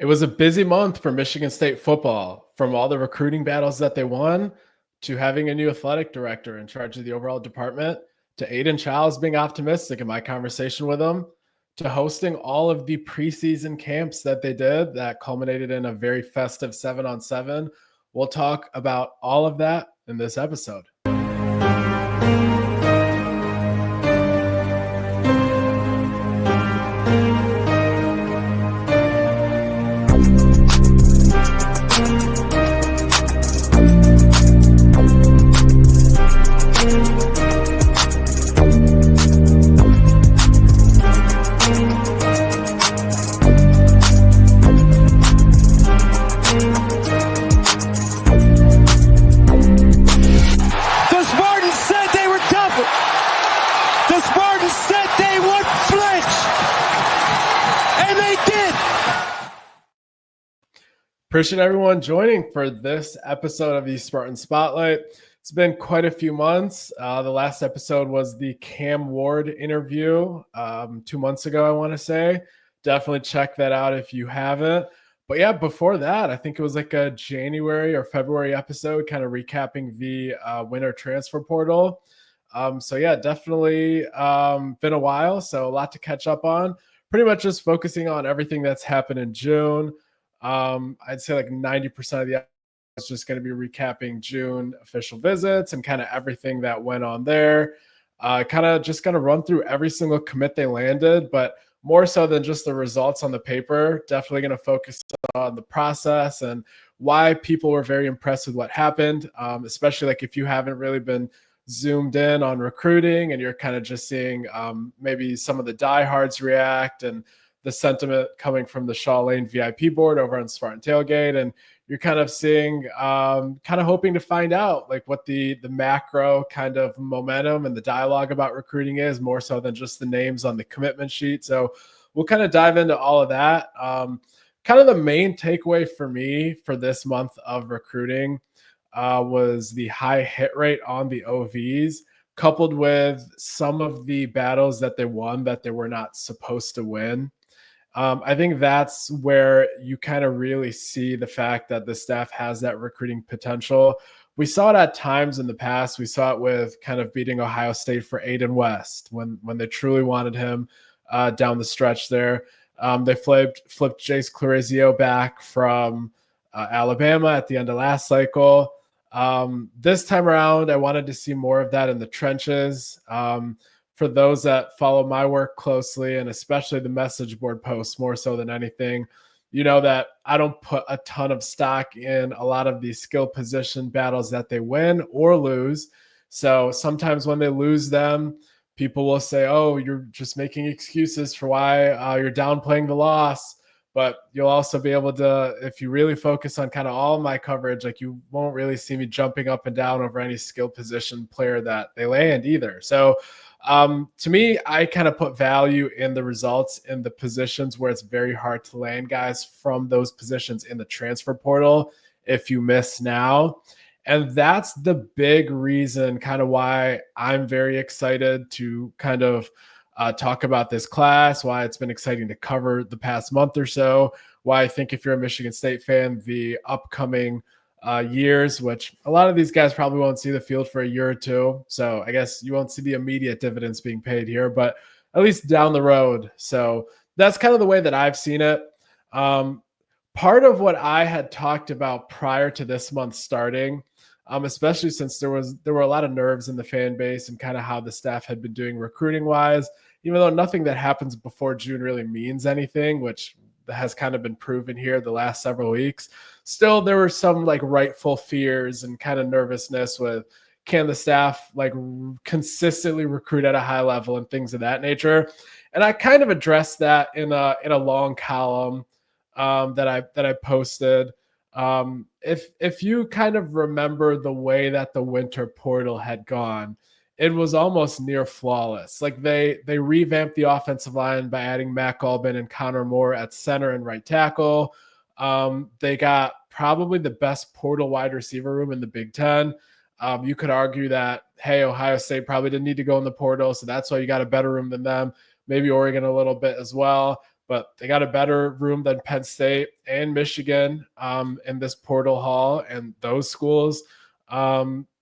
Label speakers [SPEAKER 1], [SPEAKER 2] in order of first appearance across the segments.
[SPEAKER 1] It was a busy month for Michigan State football, from all the recruiting battles that they won to having a new athletic director in charge of the overall department, to Aidan Chiles being optimistic in my conversation with him, to hosting all of the preseason camps that they did that culminated in a very festive 7-on-7. We'll talk about all of that in this episode. Appreciate everyone joining for this episode of the Spartan Spotlight. It's been quite a few months. The last episode was the Cam Ward interview 2 months ago, I want to say. Definitely check that out if you haven't. But yeah, before that, I think it was like a January or February episode kind of recapping the winter transfer portal. So yeah, definitely been a while. So a lot to catch up on. Pretty much just focusing on everything that's happened in June. I'd say like 90% of the episode is just going to be recapping June official visits and kind of everything that went on there. Kind of just going to run through every single commit they landed, but more so than just the results on the paper. Definitely going to focus on the process and why people were very impressed with what happened, especially like if you haven't really been zoomed in on recruiting and you're kind of just seeing maybe some of the diehards react and the sentiment coming from the Shaw Lane VIP board over on Spartan Tailgate. And you're kind of seeing, kind of hoping to find out like what the macro kind of momentum and the dialogue about recruiting is, more so than just the names on the commitment sheet. So we'll kind of dive into all of that. Kind of the main takeaway for me for this month of recruiting was the high hit rate on the OVs, coupled with some of the battles that they won that they were not supposed to win. I think that's where you kind of really see the fact that the staff has that recruiting potential. We saw it at times in the past. We saw it with kind of beating Ohio State for Aiden West when they truly wanted him down the stretch there. They flipped Jace Clarizio back from Alabama at the end of last cycle. This time around, I wanted to see more of that in the trenches. For those that follow my work closely, and especially the message board posts more so than anything, you know that I don't put a ton of stock in a lot of these skill position battles that they win or lose. So sometimes when they lose them, people will say, oh, you're just making excuses for why you're downplaying the loss. But you'll also be able to, if you really focus on kind of all of my coverage, like you won't really see me jumping up and down over any skill position player that they land either. So to me, I kind of put value in the results in the positions where it's very hard to land guys from those positions in the transfer portal if you miss now. And that's the big reason kind of why I'm very excited to kind of talk about this class, why it's been exciting to cover the past month or so, why I think if you're a Michigan State fan, the upcoming years, which a lot of these guys probably won't see the field for a year or two. So I guess you won't see the immediate dividends being paid here, but at least down the road. So that's kind of the way that I've seen it. Part of what I had talked about prior to this month starting, especially since there were a lot of nerves in the fan base and kind of how the staff had been doing recruiting wise, even though nothing that happens before June really means anything, which has kind of been proven here the last several weeks. Still, there were some like rightful fears and kind of nervousness with, can the staff like consistently recruit at a high level and things of that nature. And I kind of addressed that in a long column that I posted. If you kind of remember the way that the winter portal had gone, it was almost near flawless. Like they revamped the offensive line by adding Mac Albin and Connor Moore at center and right tackle. They got probably the best portal wide receiver room in the Big Ten. You could argue that, hey, Ohio State probably didn't need to go in the portal, so that's why you got a better room than them. Maybe Oregon a little bit as well. but they got a better room than Penn State and Michigan in this portal hall. And those schools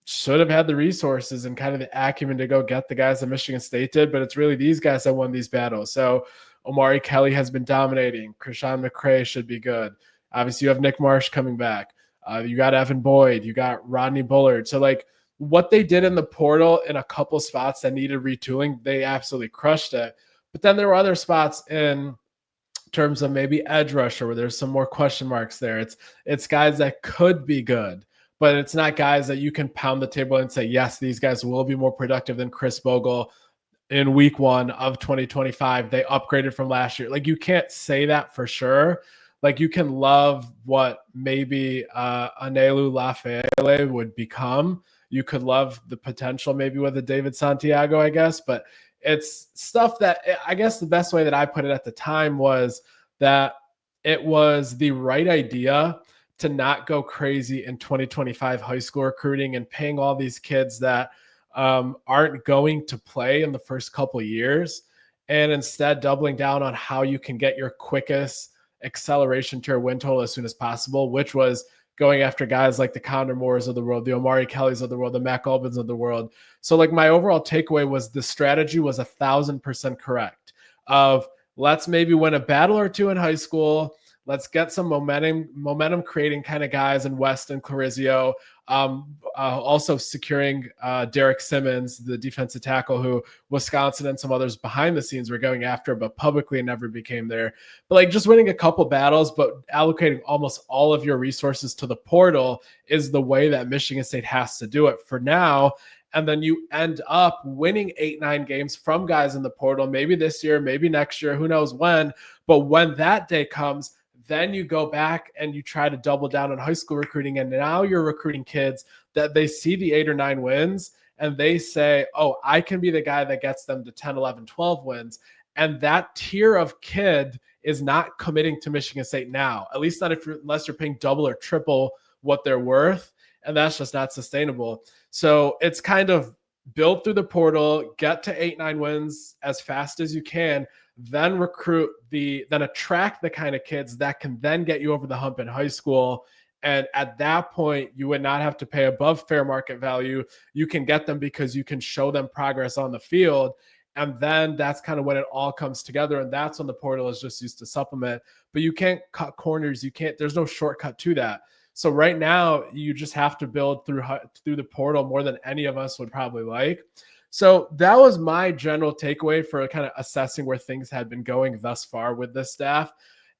[SPEAKER 1] should have had the resources and kind of the acumen to go get the guys that Michigan State did. But it's really these guys that won these battles. So Omari Kelly has been dominating. Krishan McCray should be good. Obviously, you have Nick Marsh coming back. You got Evan Boyd. You got Rodney Bullard. So, like, what they did in the portal in a couple spots that needed retooling, they absolutely crushed it. But then there were other spots in terms of maybe edge rusher where there's some more question marks there. It's guys that could be good, but it's not guys that you can pound the table and say, yes, these guys will be more productive than Chris Bogle in week 1 of 2025. They upgraded from last year. Like, you can't say that for sure. Like, you can love what maybe Anelu Lafayette would become. You could love the potential maybe with a David Santiago, I guess, but it's stuff that I guess the best way that I put it at the time was that it was the right idea to not go crazy in 2025 high school recruiting and paying all these kids that aren't going to play in the first couple of years, and instead doubling down on how you can get your quickest acceleration to your win total as soon as possible, which was going after guys like the Connor Moores of the world, the Omari Kellys of the world, the Mac Albans of the world. So, like, my overall takeaway was the strategy was 1,000% correct. Of let's maybe win a battle or two in high school. Let's get some momentum creating kind of guys in West and Clarizio. Also securing Derek Simmons, the defensive tackle, who Wisconsin and some others behind the scenes were going after, but publicly never became there. But like, just winning a couple battles, but allocating almost all of your resources to the portal is the way that Michigan State has to do it for now. And then you end up winning 8-9 games from guys in the portal, maybe this year, maybe next year, who knows when. But when that day comes, then you go back and you try to double down on high school recruiting. And now you're recruiting kids that they see the 8 or 9 wins and they say, oh, I can be the guy that gets them to 10, 11, 12 wins. And that tier of kid is not committing to Michigan State now, at least not unless you're paying double or triple what they're worth. And that's just not sustainable. So it's kind of build through the portal, get to 8-9 wins as fast as you can, then attract the kind of kids that can then get you over the hump in high school. And at that point, you would not have to pay above fair market value. You can get them because you can show them progress on the field. And then that's kind of when it all comes together. And that's when the portal is just used to supplement. But you can't cut corners. There's no shortcut to that. So right now, you just have to build through the portal more than any of us would probably like. So that was my general takeaway for kind of assessing where things had been going thus far with this staff.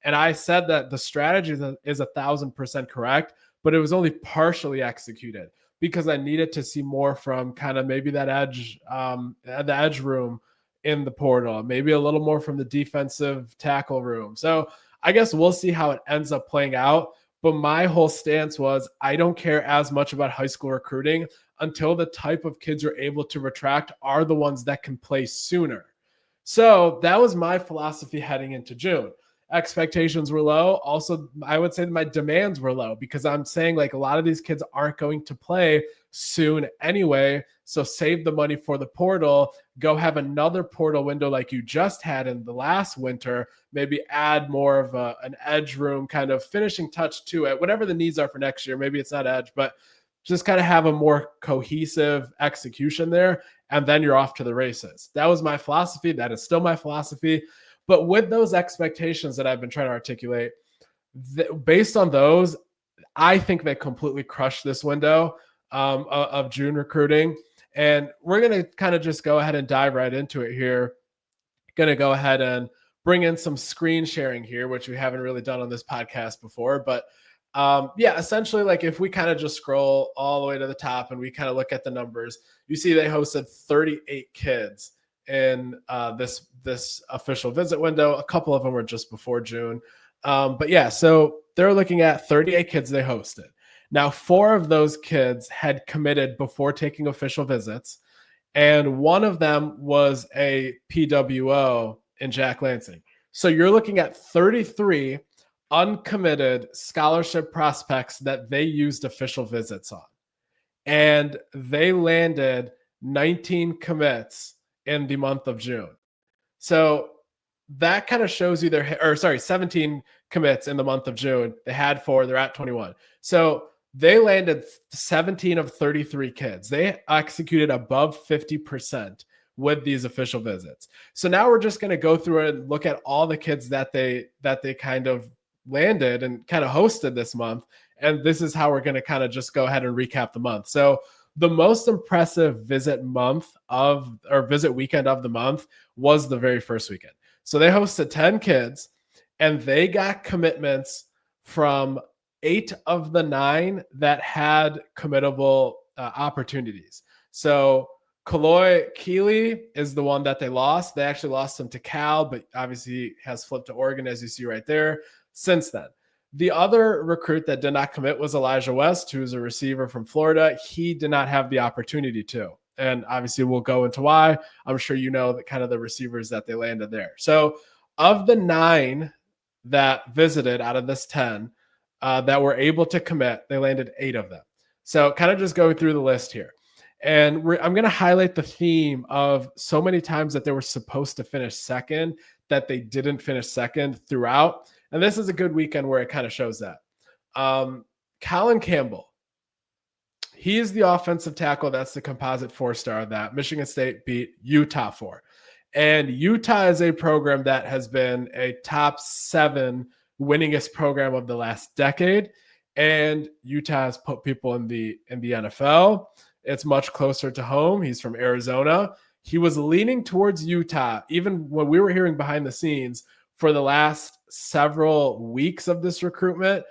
[SPEAKER 1] And I said that the strategy is 1,000% correct, but it was only partially executed because I needed to see more from kind of maybe that the edge room in the portal, maybe a little more from the defensive tackle room. So I guess we'll see how it ends up playing out. But my whole stance was I don't care as much about high school recruiting until the type of kids you're able to retract are the ones that can play sooner. So that was my philosophy heading into June. Expectations were low. Also, I would say my demands were low because I'm saying like a lot of these kids aren't going to play soon anyway. So save the money for the portal, go have another portal window like you just had in the last winter, maybe add more of an edge room kind of finishing touch to it, whatever the needs are for next year. Maybe it's not edge, but just kind of have a more cohesive execution there. And then you're off to the races. That was my philosophy. That is still my philosophy. But with those expectations that I've been trying to articulate, based on those, I think they completely crushed this window of June recruiting. And we're going to kind of just go ahead and dive right into it here. Going to go ahead and bring in some screen sharing here, which we haven't really done on this podcast before. But essentially, like if we kind of just scroll all the way to the top and we kind of look at the numbers, you see they hosted 38 kids in this official visit window. A couple of them were just before June. So they're looking at 38 kids they hosted. Now, 4 of those kids had committed before taking official visits, and one of them was a PWO in Jack Lansing. So you're looking at 33 uncommitted scholarship prospects that they used official visits on. And they landed 19 commits in the month of June. So that kind of shows you 17 commits in the month of June. They had 4, they're at 21. So they landed 17 of 33 kids. They executed above 50% with these official visits. So now we're just going to go through it and look at all the kids that they kind of landed and kind of hosted this month. And this is how we're going to kind of just go ahead and recap the month. So the most impressive visit weekend of the month was the very first weekend. So they hosted 10 kids and they got commitments from 8 of the 9 that had committable opportunities. So Kaloy Keeley is the one that they lost. They actually lost him to Cal, but obviously has flipped to Oregon, as you see right there, since then. The other recruit that did not commit was Elijah West, who's a receiver from Florida. He did not have the opportunity to. And obviously we'll go into why. I'm sure you know that kind of the receivers that they landed there. So of the 9 that visited out of this 10 that were able to commit, they landed 8 of them. So kind of just going through the list here. And I'm going to highlight the theme of so many times that they were supposed to finish second that they didn't finish second throughout. And this is a good weekend where it kind of shows that. Colin Campbell, he is the offensive tackle. That's the composite 4-star that Michigan State beat Utah for. And Utah is a program that has been a top 7 winningest program of the last decade. And Utah has put people in the NFL. It's much closer to home. He's from Arizona. He was leaning towards Utah, even when we were hearing behind the scenes for the last several weeks of this recruitment.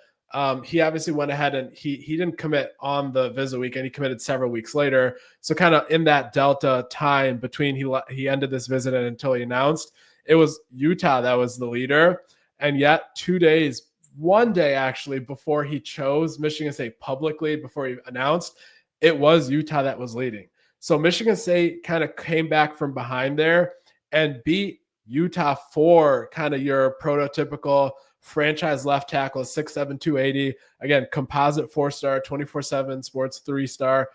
[SPEAKER 1] He obviously went ahead and he didn't commit on the visit weekend. He committed several weeks later. So kind of in that delta time between he ended this visit and until he announced, it was Utah that was the leader. And yet 2 days, one day actually, before he chose Michigan State publicly, before he announced, it was Utah that was leading. So Michigan State kind of came back from behind there and beat Utah for kind of your prototypical franchise left tackle, 6'7", 280. Again, composite 4-star, 24/7 sports 3-star.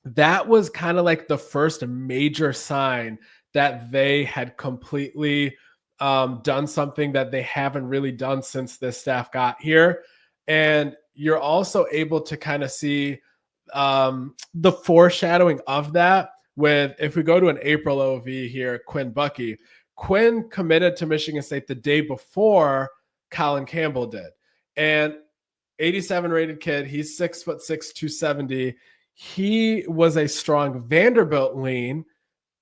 [SPEAKER 1] That was kind of like the first major sign that they had completely done something that they haven't really done since this staff got here. And you're also able to kind of see the foreshadowing of that with, if we go to an April OV here, Quinn Bucky. Quinn committed to Michigan State the day before Colin Campbell did. And 87 rated kid, he's 6'6", 270. He was a strong Vanderbilt lean,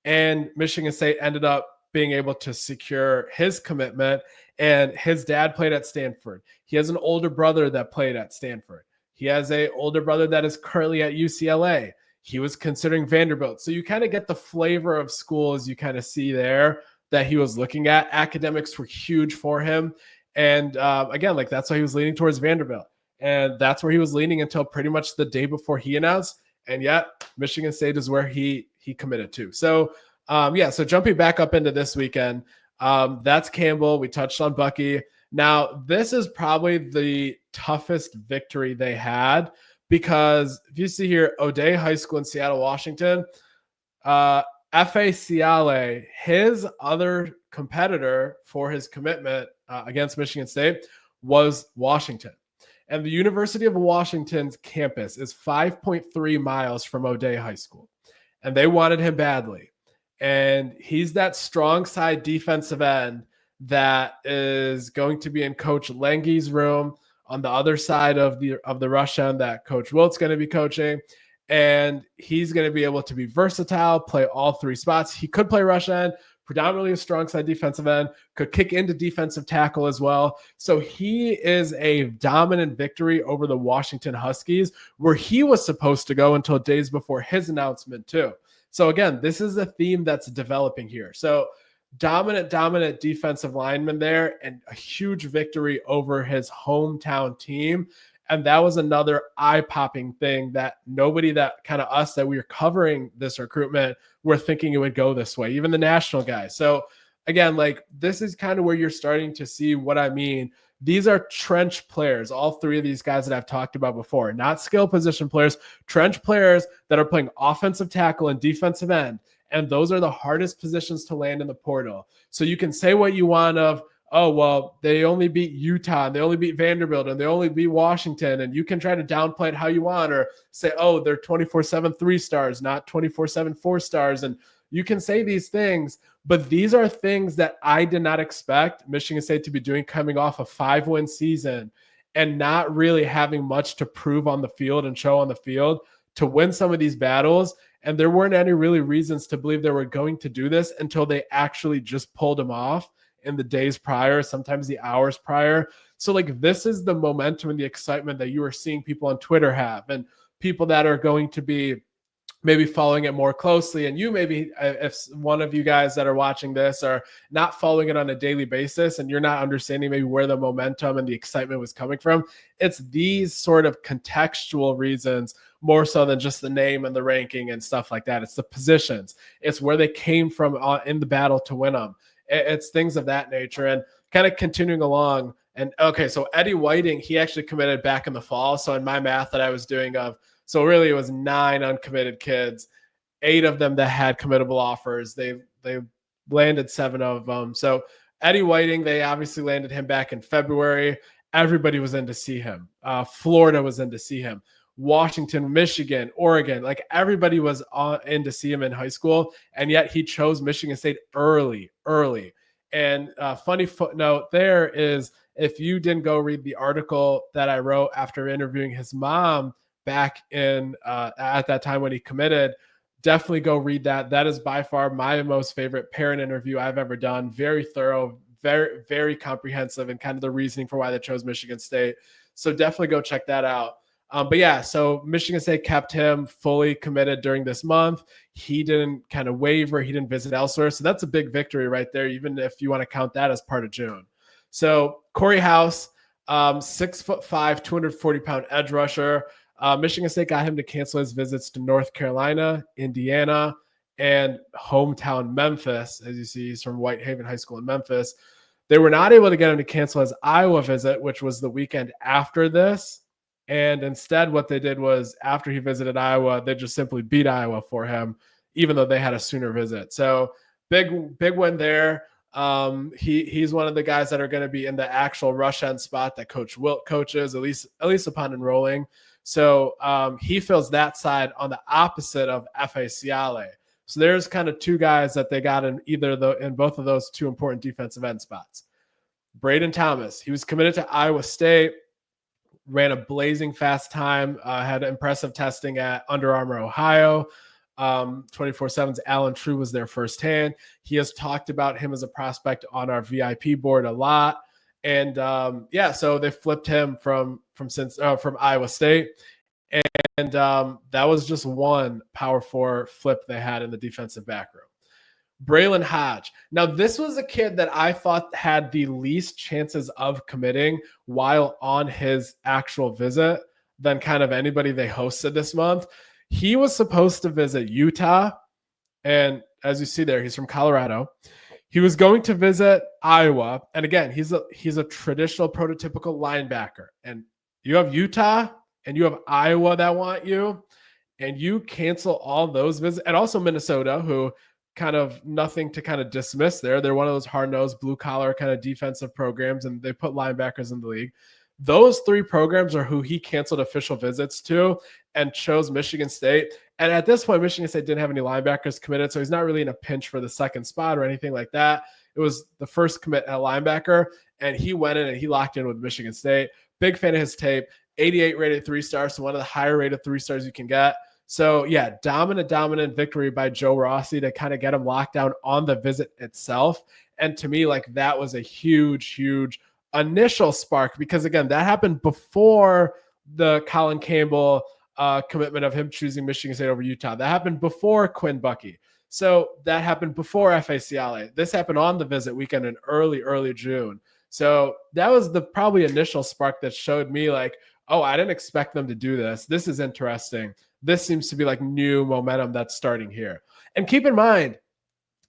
[SPEAKER 1] and Michigan State ended up being able to secure his commitment. And his dad played at Stanford. He has an older brother that played at Stanford. He has an older brother that is currently at UCLA. He was considering Vanderbilt. So you kind of get the flavor of schools you kind of see there that he was looking at. Academics were huge for him. And again, like that's why he was leaning towards Vanderbilt. And that's where he was leaning until pretty much the day before he announced. And yet Michigan State is where he committed to. So so jumping back up into this weekend, that's Campbell. We touched on Bucky. Now, this is probably the toughest victory they had because if you see here, O'Dea High School in Seattle, Washington, F.A. Ciale, his other competitor for his commitment against Michigan State was Washington. And the University of Washington's campus is 5.3 miles from O'Dea High School. And they wanted him badly. And he's that strong side defensive end that is going to be in Coach Lengy's room on the other side of the rush end that Coach Wilt's going to be coaching. And he's going to be able to be versatile, play all 3 spots. He could play rush end, predominantly a strong side defensive end, could kick into defensive tackle as well. So he is a dominant victory over the Washington Huskies, where he was supposed to go until days before his announcement too. So again, this is a theme that's developing here. So dominant defensive lineman there and a huge victory over his hometown team. And that was another eye-popping thing that nobody that kind of us that we were covering this recruitment were thinking it would go this way, even the national guys. So again, like this is kind of where you're starting to see what I mean. These are trench players, all 3 of these guys that I've talked about before, not skill position players, trench players that are playing offensive tackle and defensive end. And those are the hardest positions to land in the portal. So you can say what you want of, oh, well, they only beat Utah and they only beat Vanderbilt and they only beat Washington. And you can try to downplay it how you want, or say, oh, they're 24/7 3-stars, not 24/7 4-stars. And you can say these things, but these are things that I did not expect Michigan State to be doing coming off a 5-win season and not really having much to prove on the field and show on the field to win some of these battles. And there weren't any really reasons to believe they were going to do this until they actually just pulled them off in the days prior, sometimes the hours prior. So like, this is the momentum and the excitement that you are seeing people on Twitter have, and people that are going to be maybe following it more closely. And you, maybe if one of you guys that are watching this are not following it on a daily basis and you're not understanding maybe where the momentum and the excitement was coming from, it's these sort of contextual reasons more so than just the name and the ranking and stuff like that. It's the positions, it's where they came from in the battle to win them. It's things of that nature. And kind of continuing along. And okay, so Eddie Whiting, he actually committed back in the fall. So in my math that I was doing so really it was 9 uncommitted kids, 8 of them that had committable offers. They landed 7 of them. So Eddie Whiting, they obviously landed him back in February. Everybody was in to see him. Florida was in to see him. Washington, Michigan, Oregon, like everybody was in to see him in high school. And yet he chose Michigan State early. And funny footnote there is, if you didn't go read the article that I wrote after interviewing his mom back in at that time when he committed, definitely go read that. That is by far my most favorite parent interview I've ever done. Very thorough, very, very comprehensive, and kind of the reasoning for why they chose Michigan State. So definitely go check that out. But yeah, so Michigan State kept him fully committed during this month. He didn't kind of waver. He didn't visit elsewhere. So that's a big victory right there, even if you want to count that as part of June. So Corey House, 6'5", 240-pound edge rusher. Michigan State got him to cancel his visits to North Carolina, Indiana, and hometown Memphis. As you see, he's from Whitehaven High School in Memphis. They were not able to get him to cancel his Iowa visit, which was the weekend after this. And instead, what they did was, after he visited Iowa, they just simply beat Iowa for him, even though they had a sooner visit. So big win there. He's one of the guys that are going to be in the actual rush end spot that Coach Wilt coaches, at least upon enrolling. So he fills that side on the opposite of F.A. Ciale. So there's kind of 2 guys that they got in in both of those 2 important defensive end spots. Braden Thomas, he was committed to Iowa State, ran a blazing fast time, had impressive testing at Under Armour, Ohio. 24/7's Alan True was there firsthand. He has talked about him as a prospect on our VIP board a lot. And so they flipped him from Iowa State. And that was just one Power 4 flip they had in the defensive back room. Braylon Hodge. Now, this was a kid that I thought had the least chances of committing while on his actual visit than kind of anybody they hosted this month. He was supposed to visit Utah, and as you see there, he's from Colorado. He was going to visit Iowa, and again, he's a traditional prototypical linebacker. And you have Utah and you have Iowa that want you, and you cancel all those visits, and also Minnesota, who kind of nothing to kind of dismiss there. They're one of those hard-nosed, blue-collar kind of defensive programs, and they put linebackers in the league. Those 3 programs are who he canceled official visits to and chose Michigan State. And at this point, Michigan State didn't have any linebackers committed, so he's not really in a pinch for the second spot or anything like that. It was the first commit at linebacker, and he went in and he locked in with Michigan State. Big fan of his tape. 88 rated 3-stars, so one of the higher rated 3-stars you can get. So yeah, dominant victory by Joe Rossi to kind of get him locked down on the visit itself. And to me, like, that was a huge initial spark, because again, that happened before the Colin Campbell commitment of him choosing Michigan State over Utah. That happened before Quinn Bucky. So that happened before F.A. Ciale. This happened on the visit weekend in early June. So that was the probably initial spark that showed me like, oh, I didn't expect them to do this. This is interesting. This seems to be like new momentum that's starting here. And keep in mind,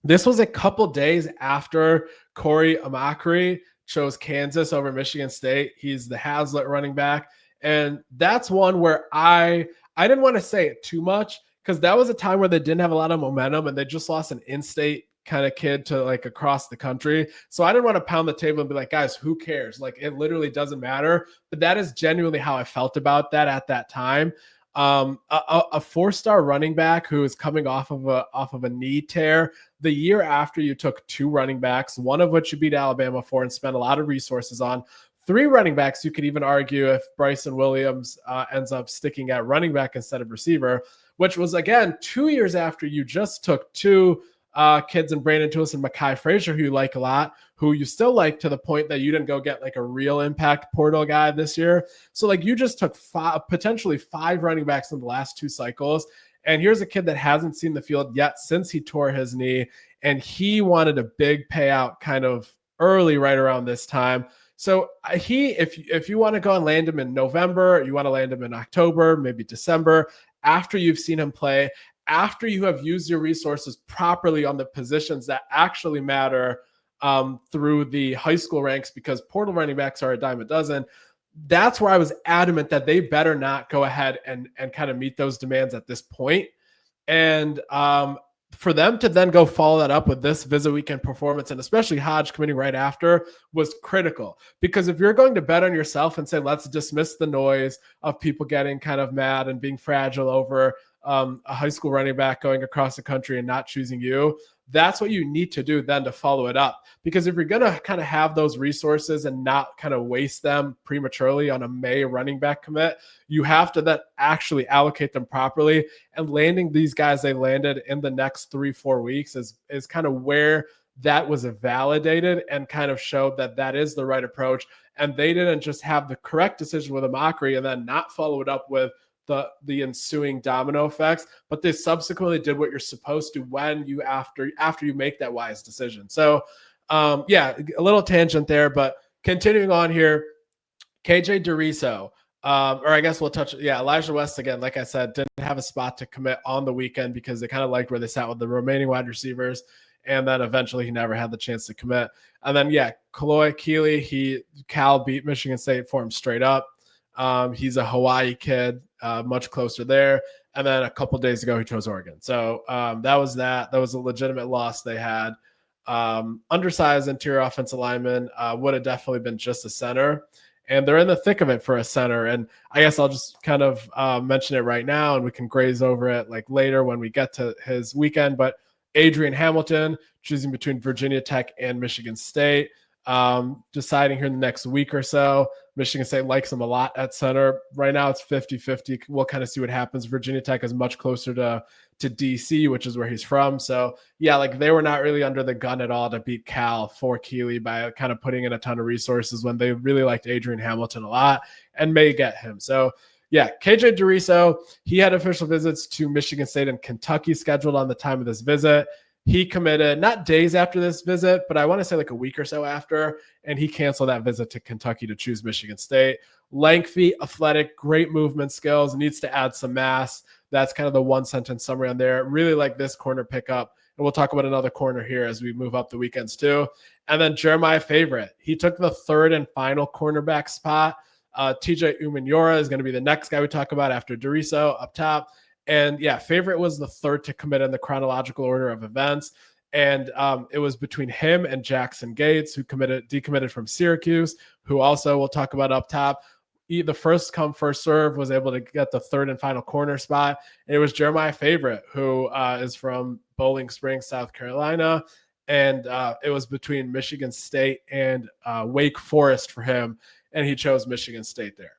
[SPEAKER 1] this was a couple days after Corey Amakri chose Kansas over Michigan State. He's the Hazlitt running back. And that's one where I didn't want to say it too much, because that was a time where they didn't have a lot of momentum and they just lost an in-state kind of kid to like across the country. So I didn't want to pound the table and be like, guys, who cares? Like it literally doesn't matter. But that is genuinely how I felt about that at that time. A four-star running back who is coming off of a knee tear the year after you took two running backs, one of which you beat Alabama for and spent a lot of resources on. Three running backs, you could even argue if Bryson Williams ends up sticking at running back instead of receiver, which was, again, 2 years after you just took two kids in Brandon Tulis and Mekhi Frazier, who you like a lot, who you still like to the point that you didn't go get like a real impact portal guy this year. So like you just took potentially five running backs in the last two cycles. And here's a kid that hasn't seen the field yet since he tore his knee. And he wanted a big payout kind of early, right around this time. So if you want to go and land him in November, you want to land him in October, maybe December, after you've seen him play, after you have used your resources properly on the positions that actually matter through the high school ranks, because portal running backs are a dime a dozen. That's where I was adamant that they better not go ahead and kind of meet those demands at this point. And for them to then go follow that up with this visit weekend performance, and especially Hodge committing right after, was critical. Because if you're going to bet on yourself and say, let's dismiss the noise of people getting kind of mad and being fragile over a high school running back going across the country and not choosing you, that's what you need to do then to follow it up. Because if you're going to kind of have those resources and not kind of waste them prematurely on a May running back commit, you have to then actually allocate them properly. And landing these guys they landed in the next 3-4 weeks is kind of where that was validated and kind of showed that that is the right approach. And they didn't just have the correct decision with a mockery and then not follow it up with the ensuing domino effects, but they subsequently did what you're supposed to when you after you make that wise decision. So yeah, a little tangent there, but continuing on here, KJ Deriso, or I guess we'll touch, Elijah West again, like I said, didn't have a spot to commit on the weekend because they kind of liked where they sat with the remaining wide receivers. And then eventually he never had the chance to commit. And then, Kaloy Keeley, Cal beat Michigan State for him straight up. He's a Hawaii kid, much closer there. And then a couple days ago, he chose Oregon. So that was a legitimate loss they had. Undersized interior offensive lineman, would have definitely been just a center. And they're in the thick of it for a center. And I guess I'll just kind of mention it right now, and we can graze over it like later when we get to his weekend. But Adrian Hamilton choosing between Virginia Tech and Michigan State, deciding here in the next week or so. Michigan State likes him a lot at center. Right now it's 50-50. We'll kind of see what happens. Virginia Tech is much closer to DC, which is where he's from. So like they were not really under the gun at all to beat Cal for Keeley by kind of putting in a ton of resources when they really liked Adrian Hamilton a lot and may get him. So KJ Deriso, he had official visits to Michigan State and Kentucky scheduled on the time of this visit. He committed not days after this visit, but I want to say like a week or so after, and he canceled that visit to Kentucky to choose Michigan State. Lengthy, athletic, great movement skills, needs to add some mass. That's kind of the one sentence summary on there. Really like this corner pickup, and we'll talk about another corner here as we move up the weekends too. And then Jeremiah Favorite, he took the third and final cornerback spot. TJ Umenyiora is going to be the next guy we talk about after Deriso up top. And Favorite was the third to commit in the chronological order of events. And it was between him and Jackson Gates, who decommitted from Syracuse, who also we'll talk about up top. The first come, first serve was able to get the third and final corner spot. And it was Jeremiah Favorite, who is from Bowling Springs, South Carolina. And it was between Michigan State and Wake Forest for him. And he chose Michigan State there.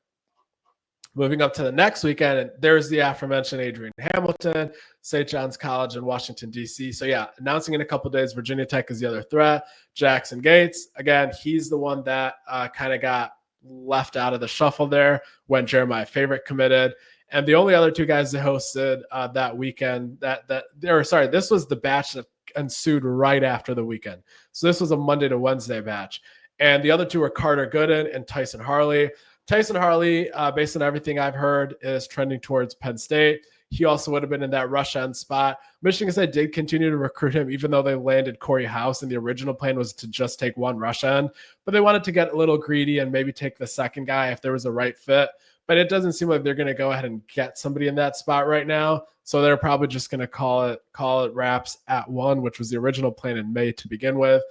[SPEAKER 1] Moving up to the next weekend, and there's the aforementioned Adrian Hamilton, St. John's College in Washington, D.C. So, announcing in a couple of days, Virginia Tech is the other threat. Jackson Gates, again, he's the one that kind of got left out of the shuffle there when Jeremiah Favorite committed. And the only other two guys that hosted that weekend, this was the batch that ensued right after the weekend. So this was a Monday to Wednesday batch. And the other two were Carter Gooden and Tyson Harley. Tyson Harley, based on everything I've heard, is trending towards Penn State. He also would have been in that rush end spot. Michigan State did continue to recruit him, even though they landed Corey House, and the original plan was to just take one rush end. But they wanted to get a little greedy and maybe take the second guy if there was a right fit. but it doesn't seem like they're going to go ahead and get somebody in that spot right now. So they're probably just going to call it wraps at 1, which was the original plan in May to begin with.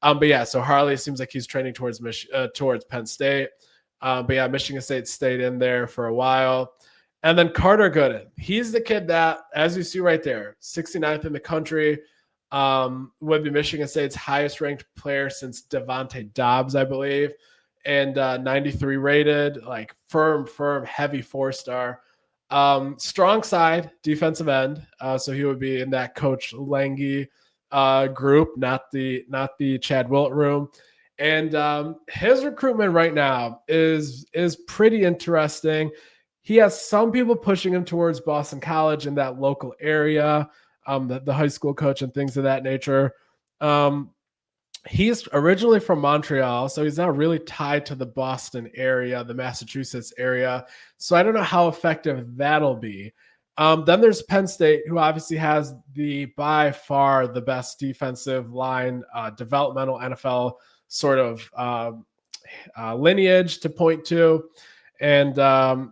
[SPEAKER 1] But yeah, so Harley seems like he's training towards Penn State. But yeah, Michigan State stayed in there for a while. And then Carter Gooden, he's the kid that, as you see right there, 69th in the country, would be Michigan State's highest ranked player since Devontae Dobbs, I believe, and 93 rated, like firm, heavy 4-star. Strong side defensive end. So he would be in that Coach Lange group, not the Chad Wilt room. And his recruitment right now is pretty interesting. He has some people pushing him towards Boston College in that local area, the high school coach and things of that nature. He's originally from Montreal, so he's not really tied to the Boston area, the Massachusetts area. So I don't know how effective that'll be. Then there's Penn State, who obviously has by far the best defensive line, developmental NFL sort of lineage to point to. And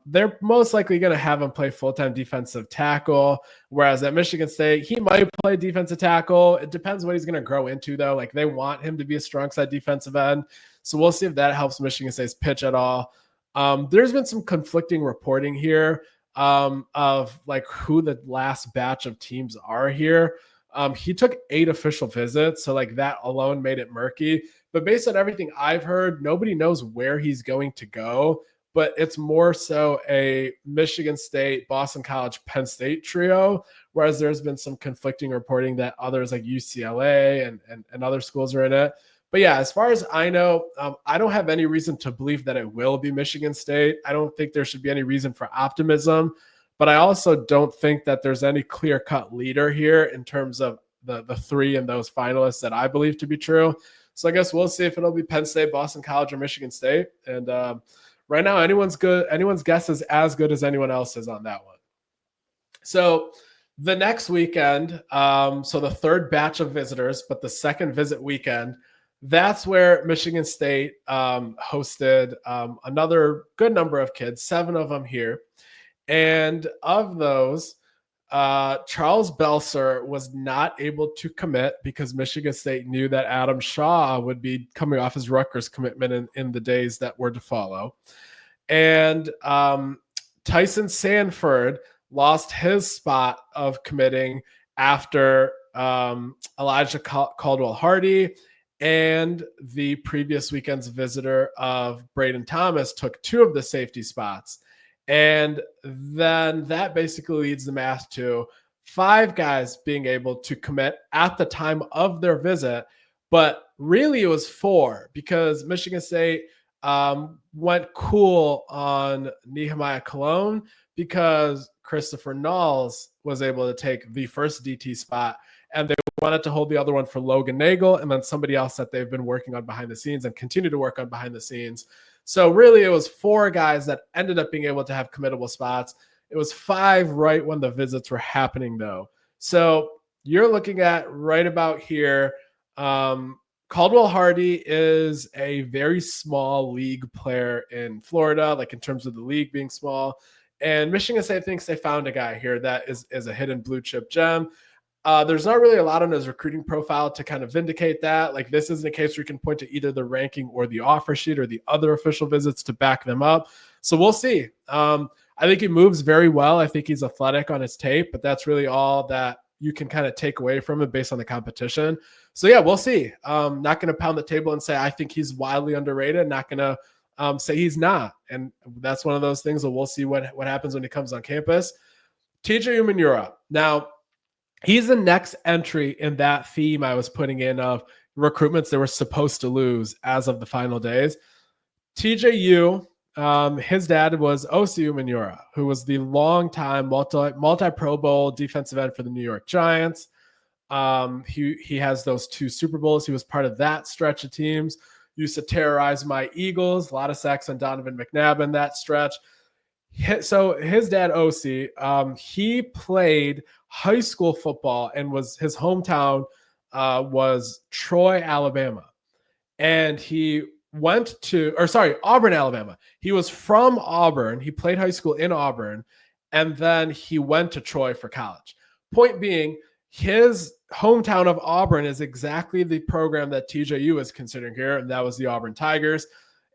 [SPEAKER 1] they're most likely going to have him play full-time defensive tackle. Whereas at Michigan State, he might play defensive tackle. It depends what he's going to grow into, though. Like, they want him to be a strong side defensive end. So we'll see if that helps Michigan State's pitch at all. There's been some conflicting reporting here of like who the last batch of teams are here. He took 8 official visits, so like that alone made it murky. But based on everything I've heard, nobody knows where he's going to go. But it's more so a Michigan State, Boston College, Penn State trio, whereas there's been some conflicting reporting that others like UCLA and other schools are in it. But yeah, as far as I know, I don't have any reason to believe that it will be Michigan State. I don't think there should be any reason for optimism, but I also don't think that there's any clear-cut leader here in terms of the 3 and those finalists that I believe to be true. So I guess we'll see if it'll be Penn State, Boston College, or Michigan State. And right now, anyone's guess is as good as anyone else's on that one. So the next weekend, so the third batch of visitors, but the second visit weekend, that's where Michigan State hosted another good number of kids, 7 of them here. And of those, Charles Belser was not able to commit because Michigan State knew that Adam Shaw would be coming off his Rutgers commitment in the days that were to follow. And Tyson Sanford lost his spot of committing after Elijah Caldwell-Hardy and the previous weekend's visitor of Braden Thomas took 2 of the safety spots. And then that basically leads the math to 5 guys being able to commit at the time of their visit. But really it was 4 because Michigan State went cool on Nehemiah Cologne because Christopher Knowles was able to take the first DT spot, and they wanted to hold the other one for Logan Nagel and then somebody else that they've been working on behind the scenes and continue to work on behind the scenes. So really it was 4 guys that ended up being able to have committable spots. It was 5 right when the visits were happening, though. So you're looking at right about here. Caldwell-Hardy is a very small league player in Florida, like in terms of the league being small. And Michigan State thinks they found a guy here that is a hidden blue chip gem. There's not really a lot on his recruiting profile to kind of vindicate that. Like, this isn't a case where you can point to either the ranking or the offer sheet or the other official visits to back them up. So we'll see. I think he moves very well. I think he's athletic on his tape, but that's really all that you can kind of take away from it based on the competition. So yeah, we'll see. Not going to pound the table and say I think he's wildly underrated. Not going to say he's not. And that's one of those things that we'll see what happens when he comes on campus. TJ Umenyiora. Now, he's the next entry in that theme I was putting in of recruitments they were supposed to lose as of the final days. TJU, his dad was Osi Umenyiora, who was the longtime multi-Pro Bowl defensive end for the New York Giants. He has those 2 Super Bowls. He was part of that stretch of teams. Used to terrorize my Eagles. A lot of sacks on Donovan McNabb in that stretch. So his dad, Osi, he played high school football and his hometown was Troy, Alabama. And he Auburn, Alabama. He was from Auburn. He played high school in Auburn, and then he went to Troy for college. Point being, his hometown of Auburn is exactly the program that TJU is considering here, and that was the Auburn Tigers.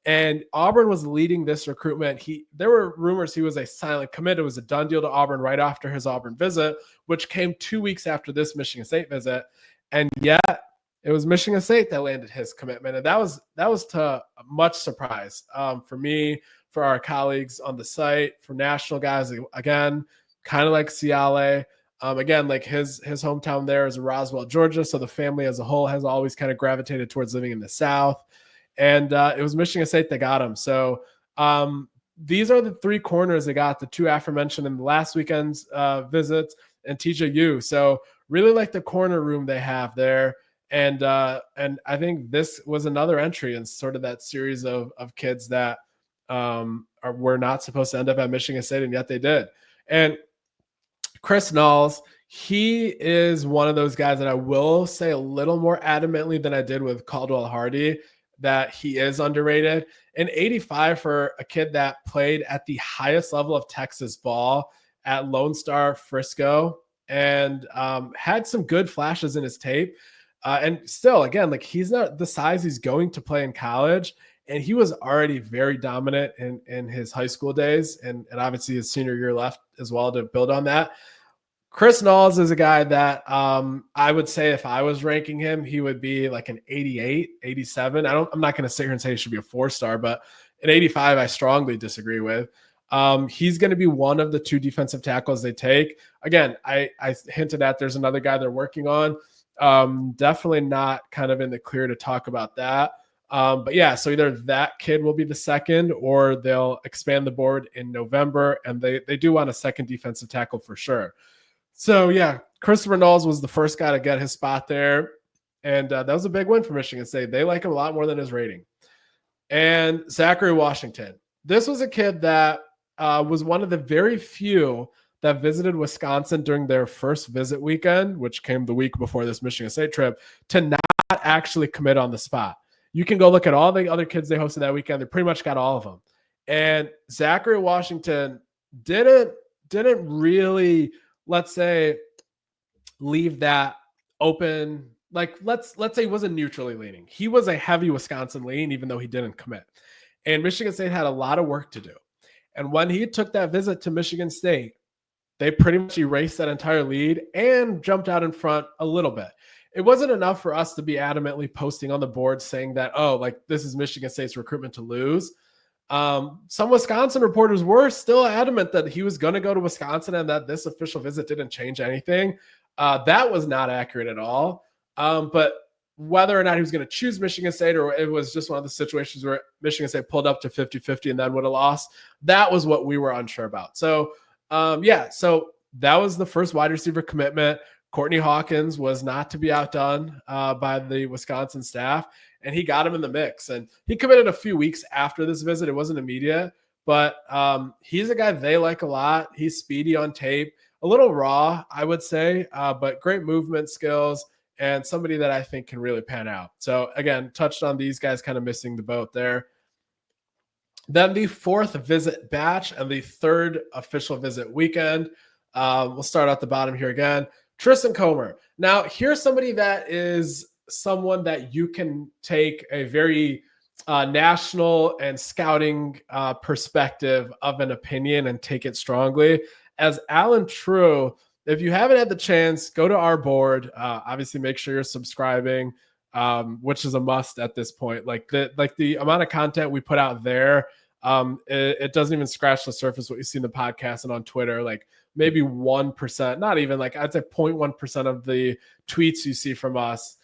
[SPEAKER 1] And Auburn was leading this recruitment. There were rumors he was a silent commit. It was a done deal to Auburn right after his Auburn visit, which came 2 weeks after this Michigan State visit. And yet it was Michigan State that landed his commitment. And that was to much surprise for me, for our colleagues on the site, for national guys, again, kind of like Ciale. Again, like his hometown there is Roswell, Georgia. So the family as a whole has always kind of gravitated towards living in the South. And it was Michigan State that got him. So these are the three corners they got, the two aforementioned in the last weekend's visits and TJU. So really like the corner room they have there. And I think this was another entry in sort of that series of kids that were not supposed to end up at Michigan State, and yet they did. And Chris Knowles, he is one of those guys that I will say a little more adamantly than I did with Caldwell Hardy, that he is underrated. And 85 for a kid that played at the highest level of Texas ball at Lone Star Frisco and had some good flashes in his tape. And still, again, like he's not the size he's going to play in college. And he was already very dominant in his high school days. And obviously his senior year left as well to build on that. Chris Knowles is a guy that I would say if I was ranking him, he would be like an 88, 87. I'm not going to sit here and say he should be a 4-star, but an 85 I strongly disagree with. He's going to be one of the two defensive tackles they take. Again, I hinted at there's another guy they're working on. Definitely not kind of in the clear to talk about that. But yeah, so either that kid will be the second or they'll expand the board in November, and they do want a second defensive tackle for sure. So yeah, Christopher Knowles was the first guy to get his spot there. And that was a big win for Michigan State. They like him a lot more than his rating. And Zachary Washington. This was a kid that was one of the very few that visited Wisconsin during their first visit weekend, which came the week before this Michigan State trip, to not actually commit on the spot. You can go look at all the other kids they hosted that weekend. They pretty much got all of them. And Zachary Washington didn't really, let's say, leave that open. Like let's say he wasn't neutrally leaning. He was a heavy Wisconsin lean, even though he didn't commit. And Michigan State had a lot of work to do. And when he took that visit to Michigan State, they pretty much erased that entire lead and jumped out in front a little bit. It wasn't enough for us to be adamantly posting on the board saying that, oh, like this is Michigan State's recruitment to lose. Some Wisconsin reporters were still adamant that he was going to go to Wisconsin and that this official visit didn't change anything. That was not accurate at all. But whether or not he was going to choose Michigan State or it was just one of the situations where Michigan State pulled up to 50-50 and then would have lost, that was what we were unsure about. So, so that was the first wide receiver commitment. Courtney Hawkins was not to be outdone by the Wisconsin staff, and he got him in the mix. And he committed a few weeks after this visit. It wasn't immediate, but he's a guy they like a lot. He's speedy on tape, a little raw, I would say, but great movement skills and somebody that I think can really pan out. So again, touched on these guys kind of missing the boat there. Then the fourth visit batch and the third official visit weekend. We'll start at the bottom here again. Tristan Comer. Now, here's somebody that is someone that you can take a very national and scouting perspective of an opinion and take it strongly. As Alan True, if you haven't had the chance, go to our board. Obviously, make sure you're subscribing, which is a must at this point. Like the amount of content we put out there, it doesn't even scratch the surface what you see in the podcast and on Twitter. Like maybe 1%, not even, like I'd say 0.1% of the tweets you see from us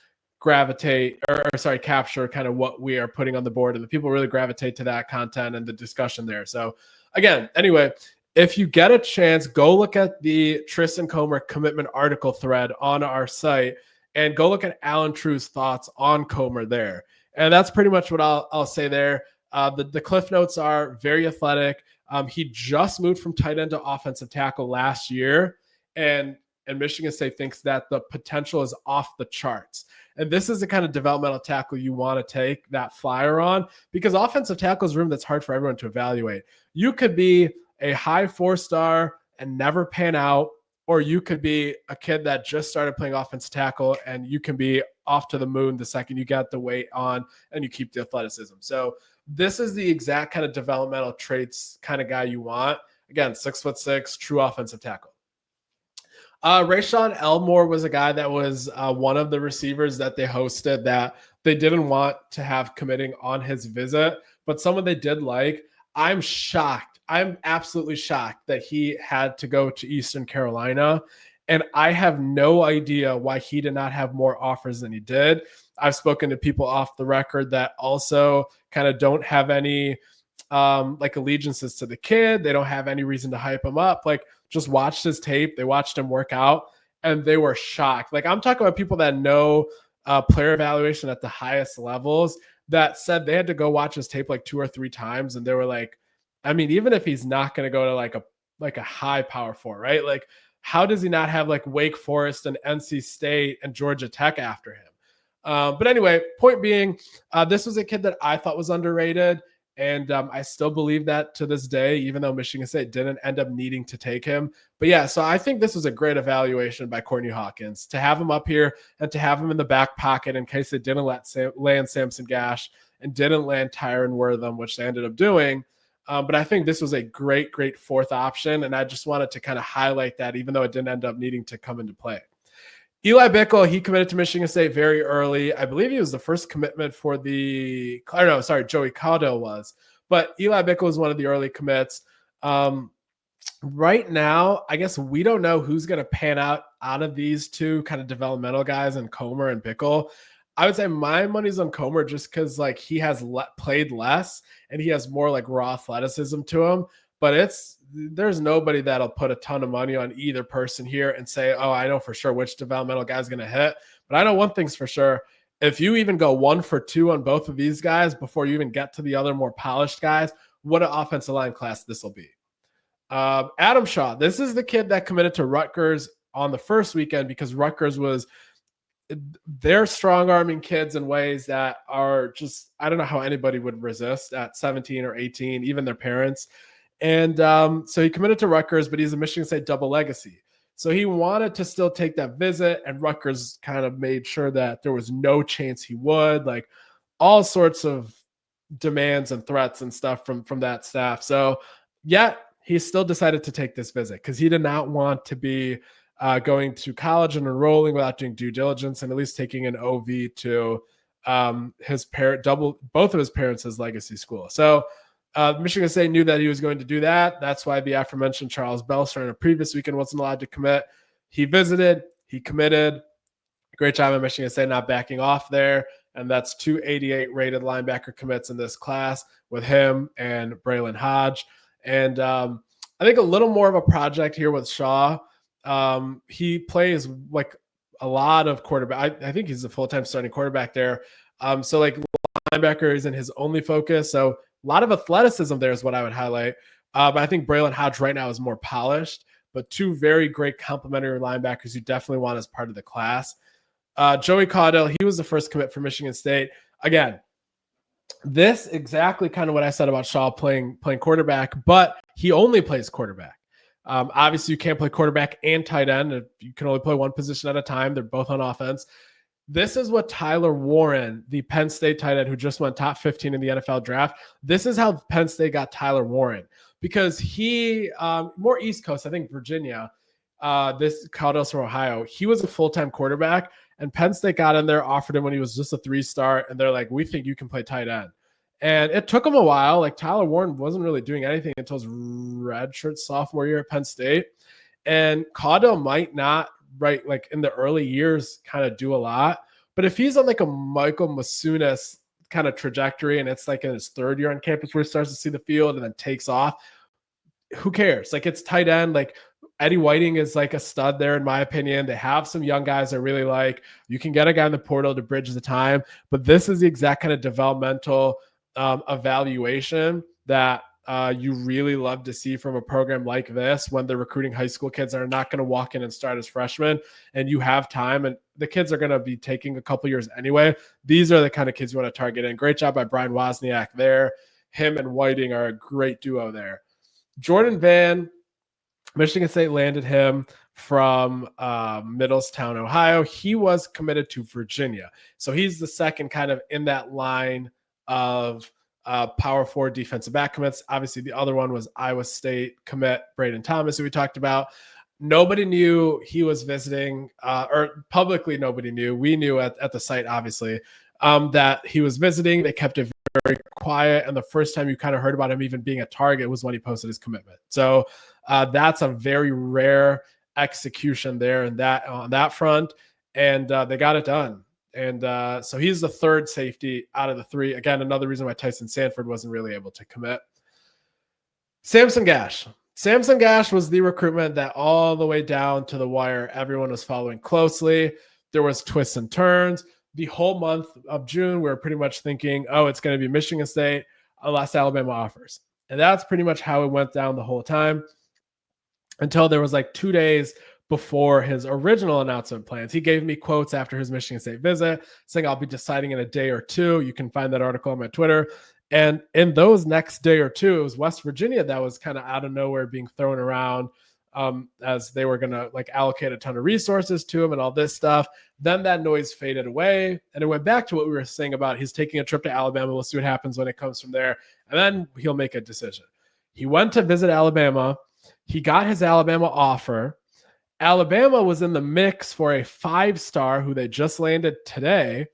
[SPEAKER 1] capture kind of what we are putting on the board, and the people really gravitate to that content and the discussion there. So again, anyway, if you get a chance, go look at the Tristan Comer commitment article thread on our site and go look at Alan True's thoughts on Comer there. And that's pretty much what I'll say there. The cliff notes are very athletic. He just moved from tight end to offensive tackle last year. And and Michigan State thinks that the potential is off the charts. And this is the kind of developmental tackle you want to take that flyer on, because offensive tackle is a room that's hard for everyone to evaluate. You could be a high 4-star and never pan out, or you could be a kid that just started playing offensive tackle and you can be off to the moon the second you get the weight on and you keep the athleticism. So this is the exact kind of developmental traits kind of guy you want. Again, 6'6", true offensive tackle. Rayshawn Elmore was a guy that was one of the receivers that they hosted that they didn't want to have committing on his visit, but someone they did like. I'm shocked. I'm absolutely shocked that he had to go to Eastern Carolina, and I have no idea why he did not have more offers than he did. I've spoken to people off the record that also kind of don't have any like allegiances to the kid. They don't have any reason to hype him up. Like, just watched his tape. They watched him work out and they were shocked. Like, I'm talking about people that know player evaluation at the highest levels that said they had to go watch his tape like 2 or 3 times. And they were like, I mean, even if he's not going to go to like a high power 4, right? Like, how does he not have like Wake Forest and NC State and Georgia Tech after him? But anyway, point being, this was a kid that I thought was underrated. And I still believe that to this day, even though Michigan State didn't end up needing to take him. But yeah, so I think this was a great evaluation by Courtney Hawkins to have him up here and to have him in the back pocket in case they didn't land Samson Gash and didn't land Tyron Wortham, which they ended up doing. But I think this was a great, great 4th option. And I just wanted to kind of highlight that, even though it didn't end up needing to come into play. Eli Bickle, he committed to Michigan State very early. I believe he was the first commitment for Joey Caudill was. But Eli Bickle was one of the early commits. Right now, I guess we don't know who's going to pan out of these two kind of developmental guys, and Comer and Bickle. I would say my money's on Comer just because like he has played less and he has more like raw athleticism to him. But there's nobody that'll put a ton of money on either person here and say, oh, I know for sure which developmental guy's going to hit. But I know one thing's for sure. If you even go 1 for 2 on both of these guys before you even get to the other more polished guys, what an offensive line class this will be. Adam Shaw, this is the kid that committed to Rutgers on the first weekend because Rutgers they're strong arming kids in ways that are just, I don't know how anybody would resist at 17 or 18, even their parents. And so he committed to Rutgers, but he's a Michigan State double legacy. So he wanted to still take that visit, and Rutgers kind of made sure that there was no chance he would, like all sorts of demands and threats and stuff from that staff. So yeah, he still decided to take this visit because he did not want to be going to college and enrolling without doing due diligence and at least taking an OV to both of his parents' legacy school. So Michigan State knew that he was going to do that. That's why the aforementioned Charles Belster in a previous weekend wasn't allowed to commit. He visited, he committed. Great job at Michigan State not backing off there. And that's 2 88 rated linebacker commits in this class with him and Braylon Hodge. And I think a little more of a project here with Shaw. He plays like a lot of quarterback. I think he's a full-time starting quarterback there. So like linebacker isn't his only focus. So a lot of athleticism there is what I would highlight. But I think Braylon Hodge right now is more polished, but 2 very great complementary linebackers you definitely want as part of the class. Joey Caudill, he was the first commit for Michigan State. Again, this exactly kind of what I said about Shaw playing quarterback, but he only plays quarterback. Obviously, you can't play quarterback and tight end. You can only play one position at a time. They're both on offense. This is what Tyler Warren, the Penn State tight end who just went top 15 in the NFL draft, this is how Penn State got Tyler Warren, because he, more East Coast, I think Virginia, this Caudill from Ohio, he was a full-time quarterback, and Penn State got in there, offered him when he was just a 3-star, and they're like, we think you can play tight end. And it took him a while. Like Tyler Warren wasn't really doing anything until his redshirt sophomore year at Penn State. And Caudill might not, right, like in the early years kind of do a lot. But if he's on like a Michael Masunas kind of trajectory and it's like in his 3rd year on campus where he starts to see the field and then takes off, who cares? Like it's tight end. Like Eddie Whiting is like a stud there in my opinion. They have some young guys I really like. You can get a guy in the portal to bridge the time. But this is the exact kind of developmental evaluation that you really love to see from a program like this when they're recruiting high school kids that are not going to walk in and start as freshmen, and you have time, and the kids are going to be taking a couple years anyway. These are the kind of kids you want to target. And great job by Brian Wozniak there. Him and Whiting are a great duo there. Jordan Van, Michigan State landed him from Middletown, Ohio. He was committed to Virginia. So he's the second kind of in that line of power forward defensive back commits. Obviously, the other one was Iowa State commit Braden Thomas, who we talked about. Nobody knew he was visiting, or publicly nobody knew. We knew at the site, obviously, that he was visiting. They kept it very quiet. And the first time you kind of heard about him even being a target was when he posted his commitment. So that's a very rare execution there and that on that front. And they got it done. And so he's the third safety out of the three. Again, another reason why Tyson Sanford wasn't really able to commit. Samson Gash. Samson Gash was the recruitment that all the way down to the wire, everyone was following closely. There was twists and turns. The whole month of June, we were pretty much thinking, oh, it's going to be Michigan State unless Alabama offers. And that's pretty much how it went down the whole time until there was like 2 days before his original announcement plans. He gave me quotes after his Michigan State visit saying, I'll be deciding in a day or two. You can find that article on my Twitter. And in those next day or two, it was West Virginia that was kind of out of nowhere being thrown around as they were going to like allocate a ton of resources to him and all this stuff. Then that noise faded away. And it went back to what we were saying about he's taking a trip to Alabama. We'll see what happens when it comes from there. And then he'll make a decision. He went to visit Alabama. He got his Alabama offer. Alabama was in the mix for a 5-star who they just landed today,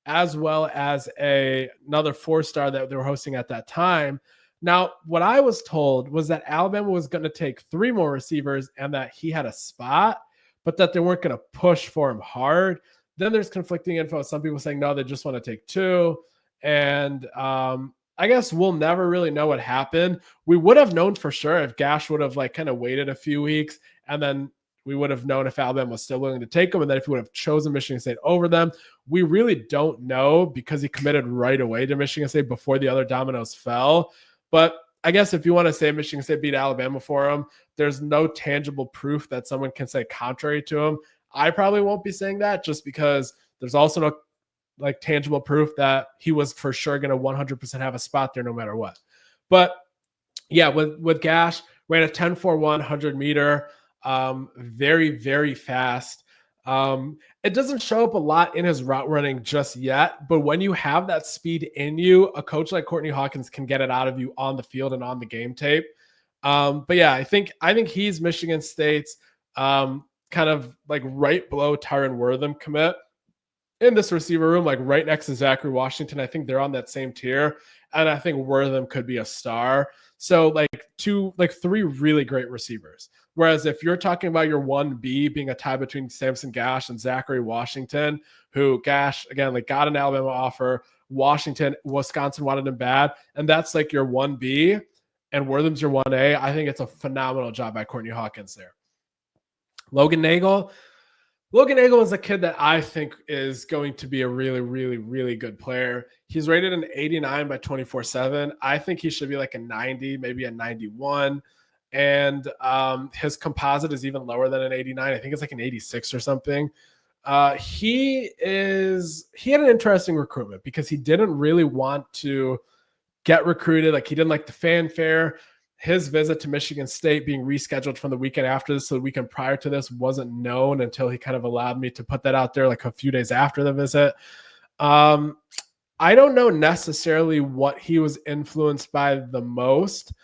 [SPEAKER 1] as well as another 4-star that they were hosting at that time. Now, what I was told was that Alabama was going to take 3 more receivers and that he had a spot, but that they weren't going to push for him hard. Then there's conflicting info. Some people saying, no, they just want to take 2. And I guess we'll never really know what happened. We would have known for sure if Gash would have like kind of waited a few weeks, and then we would have known if Alabama was still willing to take him, and then if he would have chosen Michigan State over them. We really don't know because he committed right away to Michigan State before the other dominoes fell. But I guess if you want to say Michigan State beat Alabama for him, there's no tangible proof that someone can say contrary to him. I probably won't be saying that just because there's also no like tangible proof that he was for sure going to 100% have a spot there no matter what. But yeah, with Gash, ran a 10.41 100 meter, very, very fast. It doesn't show up a lot in his route running just yet, but when you have that speed in you, a coach like Courtney Hawkins can get it out of you on the field and on the game tape. But yeah, I think he's Michigan State's kind of like right below Tyron Wortham commit in this receiver room, like right next to Zachary Washington. I think they're on that same tier, and I think Wortham could be a star. So like 3 really great receivers. Whereas if you're talking about your 1B being a tie between Samson Gash and Zachary Washington, who Gash, again, like got an Alabama offer, Washington, Wisconsin wanted him bad, and that's like your 1B, and Wortham's your 1A, I think it's a phenomenal job by Courtney Hawkins there. Logan Nagel is a kid that I think is going to be a really, really, really good player. He's rated an 89 by 24/7. I think he should be like a 90, maybe a 91. And his composite is even lower than an 89. I think it's like an 86 or something. He had an interesting recruitment because he didn't really want to get recruited. Like he didn't like the fanfare. His visit to Michigan State being rescheduled from the weekend after this, so the weekend prior to this wasn't known until he kind of allowed me to put that out there like a few days after the visit. I don't know necessarily what he was influenced by the most.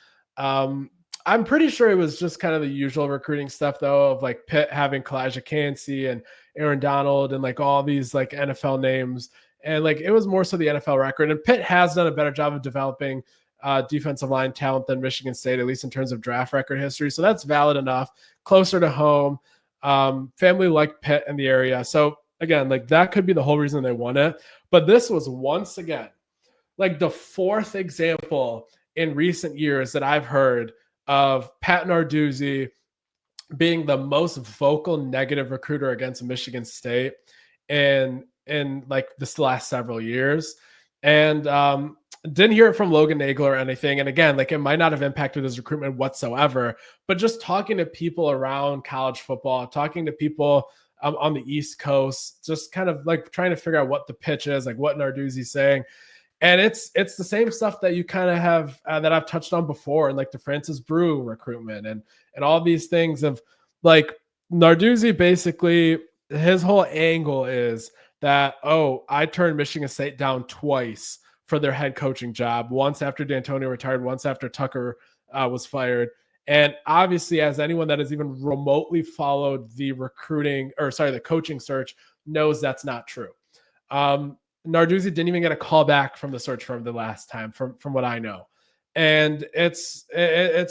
[SPEAKER 1] I'm pretty sure it was just kind of the usual recruiting stuff, though, of like Pitt having Kalijah Cansey and Aaron Donald and like all these like NFL names. And like it was more so the NFL record. And Pitt has done a better job of developing defensive line talent than Michigan State, at least in terms of draft record history. So that's valid enough. Closer to home, family like Pitt in the area. So again, like that could be the whole reason they won it. But this was once again like the 4th example in recent years that I've heard of Pat Narduzzi being the most vocal negative recruiter against Michigan State in like this last several years. And Didn't hear it from Logan Nagel or anything. And again, like it might not have impacted his recruitment whatsoever, but just talking to people around college football, talking to people on the East Coast, just kind of like trying to figure out what the pitch is, like what Narduzzi's saying. And it's the same stuff that you kind of have that I've touched on before, and like the Francis Brew recruitment and all these things of like Narduzzi basically his whole angle is that, oh, I turned Michigan State down twice for their head coaching job, once after D'Antonio retired, once after Tucker was fired. And obviously, as anyone that has even remotely followed the the coaching search knows that's not true. Narduzzi didn't even get a call back from the search firm the last time, from what I know, and it's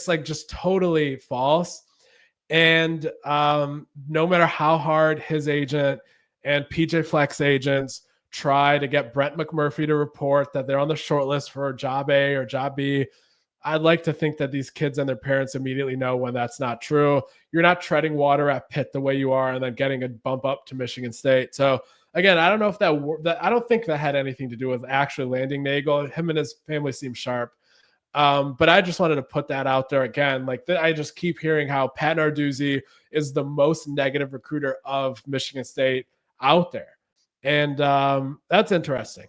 [SPEAKER 1] like just totally false. And no matter how hard his agent and PJ Fleck's agents try to get Brent McMurphy to report that they're on the short list for job A or job B, I'd like to think that these kids and their parents immediately know when that's not true. You're not treading water at Pitt the way you are and then getting a bump up to Michigan State. So again, I don't know if that I don't think that had anything to do with actually landing Nagel. Him and his family seem sharp. But I just wanted to put that out there again. Like I just keep hearing how Pat Narduzzi is the most negative recruiter of Michigan State out there. And that's interesting.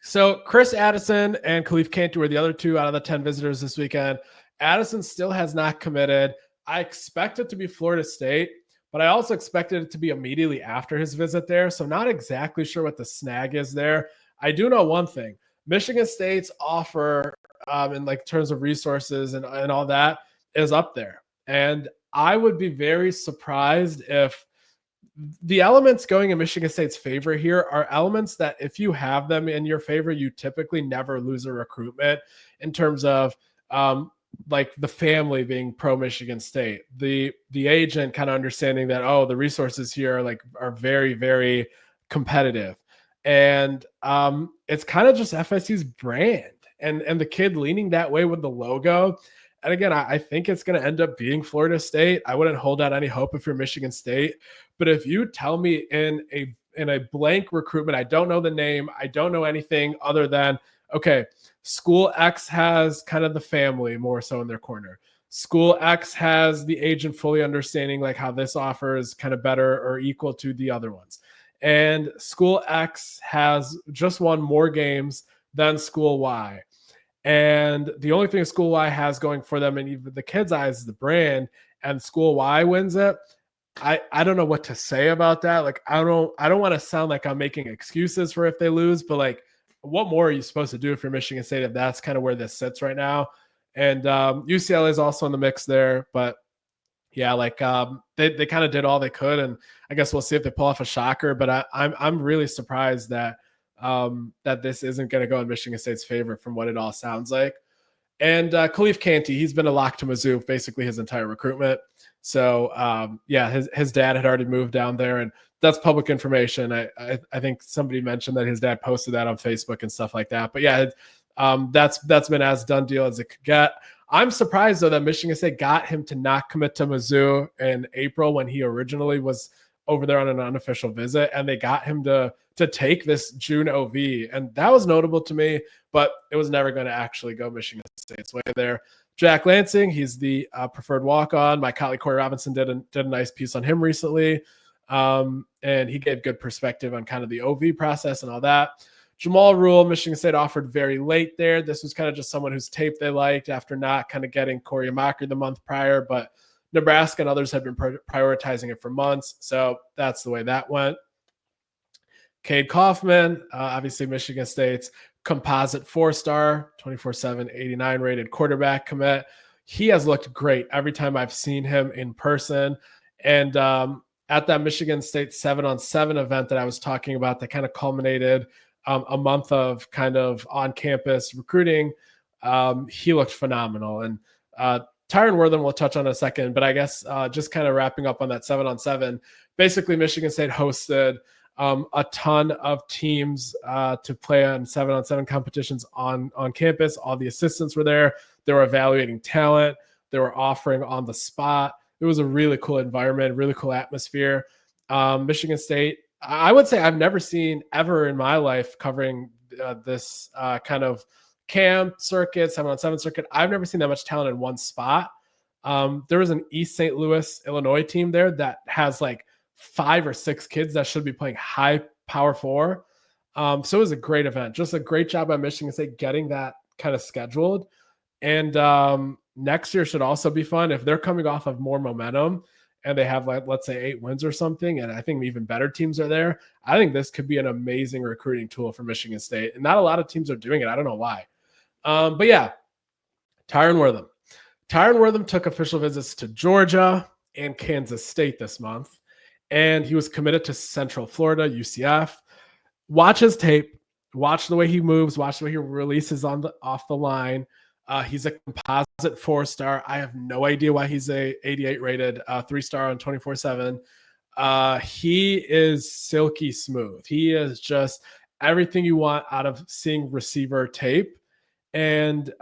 [SPEAKER 1] So Chris Addison and Khalif Cantu were the other two out of the 10 visitors this weekend. Addison still has not committed. I expect it to be Florida State, but I also expected it to be immediately after his visit there. So not exactly sure what the snag is there. I do know one thing. Michigan State's offer in like terms of resources and all that is up there. And I would be very surprised if the elements going in Michigan State's favor here are elements that if you have them in your favor, you typically never lose a recruitment in terms of like the family being pro Michigan State, the agent kind of understanding that, oh, the resources here are very, very competitive. And it's kind of just FSU's brand and the kid leaning that way with the logo. And again, I think it's going to end up being Florida State. I wouldn't hold out any hope if you're Michigan State. But if you tell me in a blank recruitment, I don't know the name, I don't know anything other than, okay, school X has kind of the family more so in their corner. School X has the agent fully understanding like how this offer is kind of better or equal to the other ones. And school X has just won more games than school Y. And the only thing school Y has going for them and even the kids' eyes is the brand, and school Y wins it. I don't know what to say about that. Like, I don't want to sound like I'm making excuses for if they lose, but like, what more are you supposed to do if you're Michigan State if that's kind of where this sits right now? And UCLA is also in the mix there, but yeah, like they kind of did all they could, and I guess we'll see if they pull off a shocker. But I'm really surprised that that this isn't going to go in Michigan State's favor from what it all sounds like. And Khalif Canty, he's been a lock to Mizzou basically his entire recruitment. So yeah, his dad had already moved down there, and that's public information. I think somebody mentioned that his dad posted that on Facebook and stuff like that. But yeah, that's been as done deal as it could get. I'm surprised though that Michigan State got him to not commit to Mizzou in April when he originally was over there on an unofficial visit, and they got him to take this June OV, and that was notable to me. But it was never going to actually go Michigan State's way there. Jack Lansing, he's the preferred walk-on. My colleague Corey Robinson did a nice piece on him recently, and he gave good perspective on kind of the OV process and all that. Jamal Rule, Michigan State offered very late there. This was kind of just someone whose tape they liked after not kind of getting Corey Amaker the month prior, but Nebraska and others had been prioritizing it for months, so that's the way that went. Cade Kaufman, obviously Michigan State's composite 4-star, 24/7, 89 rated quarterback commit. He has looked great every time I've seen him in person. And at that Michigan State 7-on-7 event that I was talking about that kind of culminated a month of kind of on-campus recruiting, he looked phenomenal. And Tyron Wortham we'll touch on in a second, but I guess just kind of wrapping up on that 7-on-7, basically Michigan State hosted a ton of teams to play on 7-on-7 competitions on campus. All the assistants were there. They were evaluating talent. They were offering on the spot. It was a really cool environment, really cool atmosphere. Michigan State, I would say I've never seen ever in my life covering this kind of camp circuit, 7-on-7 circuit. I've never seen that much talent in one spot. There was an East St. Louis, Illinois team there that has like 5 or 6 kids that should be playing high power 4. So it was a great event. Just a great job by Michigan State getting that kind of scheduled. And next year should also be fun if they're coming off of more momentum and they have, like, let's say 8 wins or something. And I think even better teams are there. I think this could be an amazing recruiting tool for Michigan State. And not a lot of teams are doing it. I don't know why. But yeah, Tyron Wortham. Tyron Wortham took official visits to Georgia and Kansas State this month. And he was committed to Central Florida, UCF. Watch his tape. Watch the way he moves. Watch the way he releases off the line. He's a composite 4-star. I have no idea why he's a 88 rated 3-star on 24/7. He is silky smooth. He is just everything you want out of seeing receiver tape. And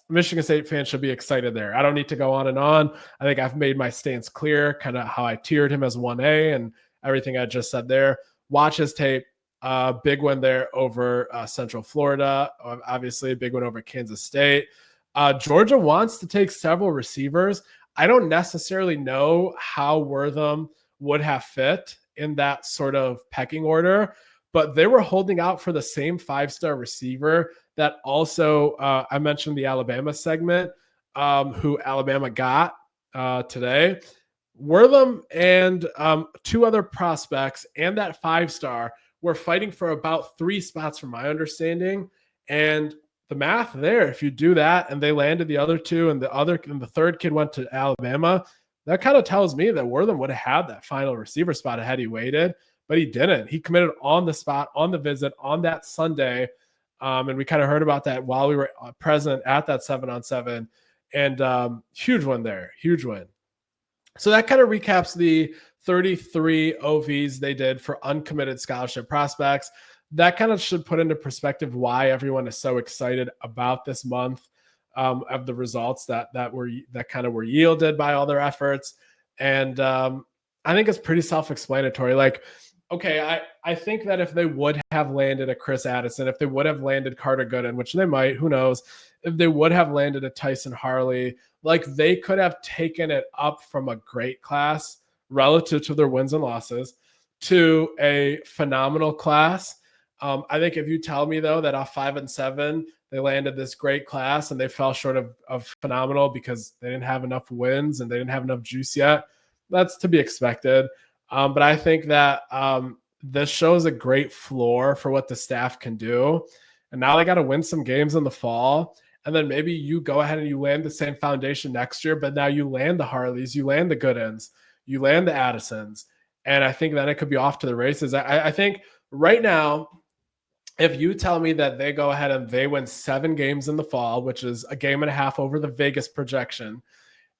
[SPEAKER 1] Michigan State fans should be excited there. I don't need to go on and on. I think I've made my stance clear, kind of how I tiered him as 1A and everything I just said there. Watch his tape. Big one there over Central Florida. Obviously, a big one over Kansas State. Georgia wants to take several receivers. I don't necessarily know how Wortham would have fit in that sort of pecking order, but they were holding out for the same 5-star receiver that also I mentioned the Alabama segment, who Alabama got today. Wortham and 2 other prospects and that 5-star were fighting for about 3 spots from my understanding. And the math there, if you do that and they landed the other 2 and the third kid went to Alabama, that kind of tells me that Wortham would have had that final receiver spot had he waited, but he didn't. He committed on the spot, on the visit, on that Sunday. And we kind of heard about that while we were present at that 7-on-7. And huge win there, huge win. So that kind of recaps the 33 OVs they did for uncommitted scholarship prospects. That kind of should put into perspective why everyone is so excited about this month of the results that kind of were yielded by all their efforts. And I think it's pretty self-explanatory. Like, okay, I think that if they would have landed a Chris Addison, if they would have landed Carter Gooden, which they might, who knows, if they would have landed a Tyson Harley, like they could have taken it up from a great class relative to their wins and losses to a phenomenal class. I think if you tell me, though, that off 5 and 7, they landed this great class and they fell short of phenomenal because they didn't have enough wins and they didn't have enough juice yet, that's to be expected. But I think that this shows a great floor for what the staff can do. And now they got to win some games in the fall. And then maybe you go ahead and you land the same foundation next year, but now you land the Harleys, you land the Goodens, you land the Addisons. And I think then it could be off to the races. I think right now, if you tell me that they go ahead and they win 7 games in the fall, which is a game and a half over the Vegas projection,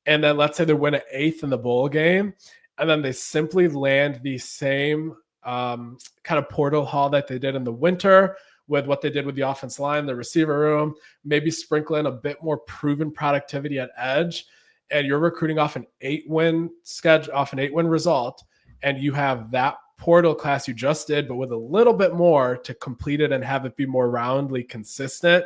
[SPEAKER 1] and then let's say they win an 8th in the bowl game, and then they simply land the same kind of portal haul that they did in the winter with what they did with the offense line, the receiver room, maybe sprinkle in a bit more proven productivity at edge, and you're recruiting off an 8-win schedule, off an 8-win result, and you have that portal class you just did, but with a little bit more to complete it and have it be more roundly consistent.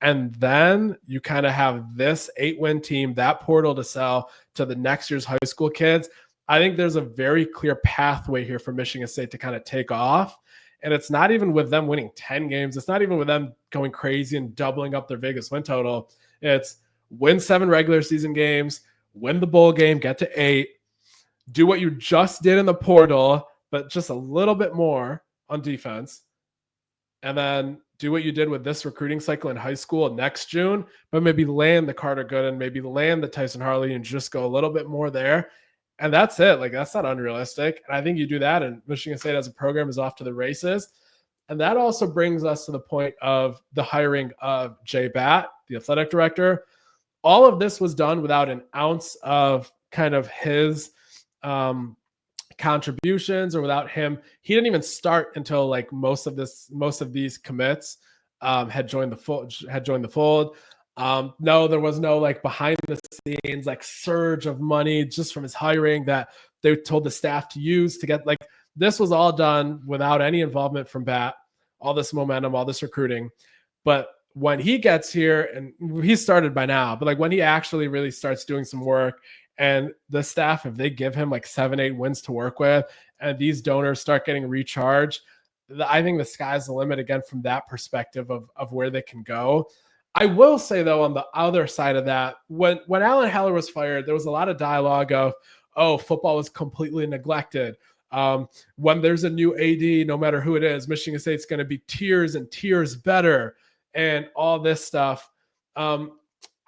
[SPEAKER 1] And then you kind of have this 8-win team, that portal to sell to the next year's high school kids. I think there's a very clear pathway here for Michigan State to kind of take off. And it's not even with them winning 10 games. It's not even with them going crazy and doubling up their Vegas win total. It's win 7 regular season games, win the bowl game, get to 8, do what you just did in the portal, but just a little bit more on defense. And then do what you did with this recruiting cycle in high school next June, but maybe land the Carter Gooden, maybe land the Tyson Harley and just go a little bit more there. And that's it. Like, that's not unrealistic. And I think you do that, and Michigan State as a program is off to the races. And that also brings us to the point of the hiring of Jay Batt, the athletic director. All of this was done without an ounce of kind of his contributions or without him. He didn't even start until like most of these commits had joined the fold. No, there was no like behind the scenes like surge of money just from his hiring that they told the staff to use to get, like, this was all done without any involvement from Batt, all this momentum, all this recruiting. But when he gets here, and he started by now, but like when he actually really starts doing some work, and the staff, if they give him like 7-8 wins to work with, and these donors start getting recharged, I think the sky's the limit again from that perspective of where they can go. I will say though, on the other side of that, when Alan Haller was fired, there was a lot of dialogue of, oh, football was completely neglected. When there's a new AD, no matter who it is, Michigan State's going to be tiers and tiers better, and all this stuff. I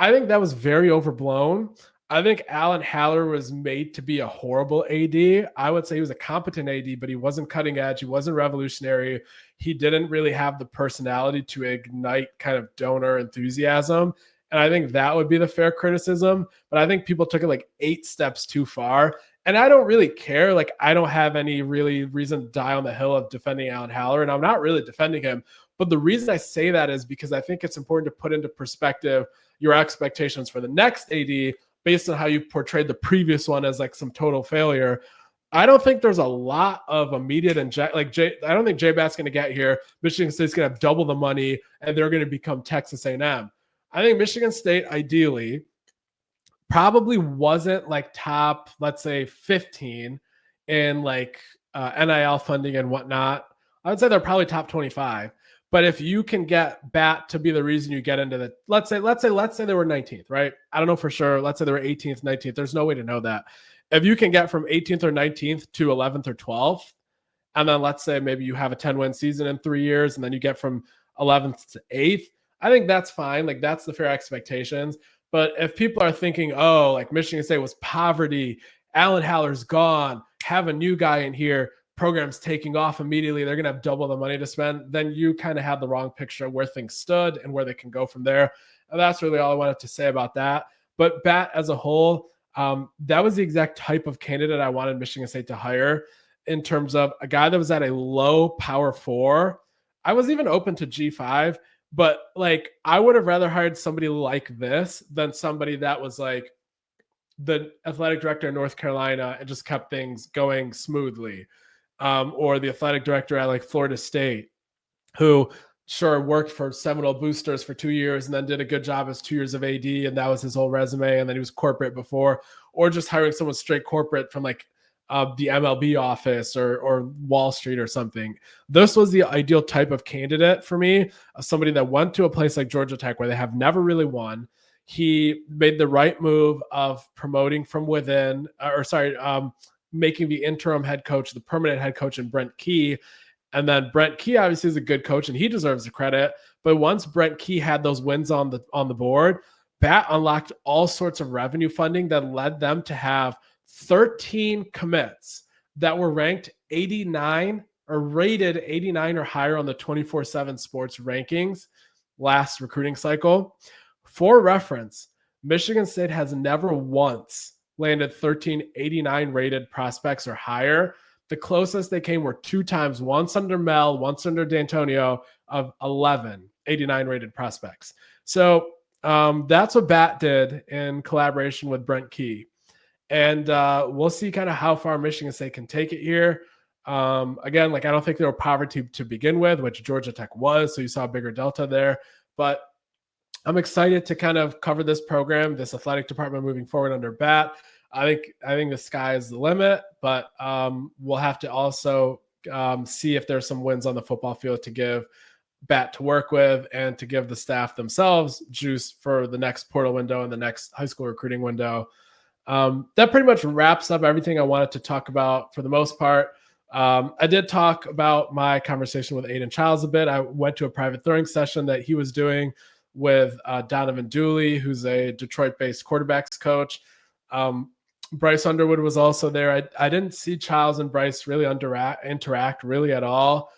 [SPEAKER 1] think that was very overblown. I think Alan Haller was made to be a horrible AD. I would say he was a competent AD, but he wasn't cutting edge. He wasn't revolutionary. He didn't really have the personality to ignite kind of donor enthusiasm. And I think that would be the fair criticism. But I think people took it like 8 steps too far. And I don't really care. Like, I don't have any really reason to die on the hill of defending Alan Haller. And I'm not really defending him. But the reason I say that is because I think it's important to put into perspective your expectations for the next AD based on how you portrayed the previous one as like some total failure. I don't think there's a lot of immediate I don't think J Batt's going to get here. Michigan State's going to have double the money, and they're going to become Texas A&M. I think Michigan State ideally probably wasn't like top, let's say 15 in like NIL funding and whatnot. I would say they're probably top 25. But if you can get Batt to be the reason you get into the, let's say they were 19th, right? I don't know for sure. Let's say they were 18th, 19th. There's no way to know that. If you can get from 18th or 19th to 11th or 12th, and then let's say maybe you have a 10-win season in 3 years, and then you get from 11th to 8th, I think that's fine. Like, that's the fair expectations. But if people are thinking, oh, like Michigan State was poverty, Alan Haller's gone, have a new guy in here, program's taking off immediately, they're going to have double the money to spend, then you kind of have the wrong picture of where things stood and where they can go from there. And that's really all I wanted to say about that. But Batt as a whole, that was the exact type of candidate I wanted Michigan State to hire, in terms of a guy that was at a low power 4. I was even open to G5, but like I would have rather hired somebody like this than somebody that was like the athletic director in North Carolina and just kept things going smoothly. Or the athletic director at like Florida State, who sure worked for Seminole Boosters for 2 years and then did a good job as 2 years of AD, and that was his whole resume, and then he was corporate before, or just hiring someone straight corporate from like the MLB office or Wall Street or something. This was the ideal type of candidate for me, somebody that went to a place like Georgia Tech where they have never really won. He made the right move of promoting from within, making the interim head coach the permanent head coach in Brent Key. And then Brent Key obviously is a good coach and he deserves the credit. But once Brent Key had those wins on the board, Batt unlocked all sorts of revenue funding that led them to have 13 commits that were ranked 89 or rated 89 or higher on the 24/7 sports rankings last recruiting cycle. For reference, Michigan State has never once landed 13 89 rated prospects or higher. The closest they came were 2 times, once under Mel, once under D'Antonio, of 11 89 rated prospects. So that's what Batt did in collaboration with Brent Key. And we'll see kind of how far Michigan State can take it here. Again, like I don't think they were poverty to begin with, which Georgia Tech was. So you saw a bigger delta there. But I'm excited to kind of cover this program, this athletic department moving forward under Batt. I think the sky is the limit, but we'll have to also see if there's some wins on the football field to give Batt to work with and to give the staff themselves juice for the next portal window and the next high school recruiting window. That pretty much wraps up everything I wanted to talk about for the most part. I did talk about my conversation with Aidan Chiles a bit. I went to a private throwing session that he was doing with Donovan Dooley, who's a Detroit-based quarterbacks coach. Bryce Underwood was also there. I didn't see Chiles and Bryce really interact really at all.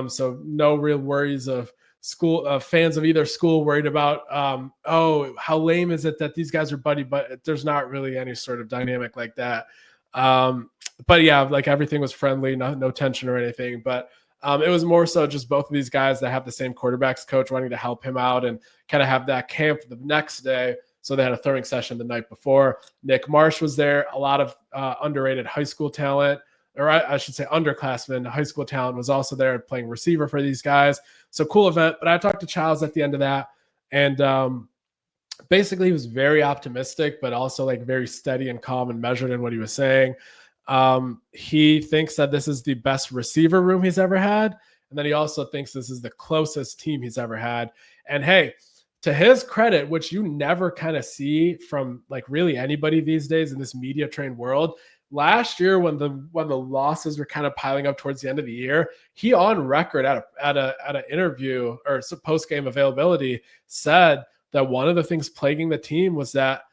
[SPEAKER 1] So no real worries of school fans of either school worried about, how lame is it that these guys are buddy, but there's not really any sort of dynamic like that. But yeah, like everything was friendly, no tension or anything. But it was more so just both of these guys that have the same quarterbacks coach wanting to help him out and kind of have that camp the next day. So they had a throwing session the night before. Nick Marsh was there, a lot of underrated high school talent. or I should say underclassmen, high school talent was also there playing receiver for these guys. So cool event. But I talked to Chiles at the end of that, and basically he was very optimistic, but also like very steady and calm and measured in what he was saying. He thinks that this is the best receiver room he's ever had. And then he also thinks this is the closest team he's ever had. And hey, to his credit, which you never kind of see from like really anybody these days in this media trained world, last year when the losses were kind of piling up towards the end of the year, he on record at an interview or post game availability said that one of the things plaguing the team was that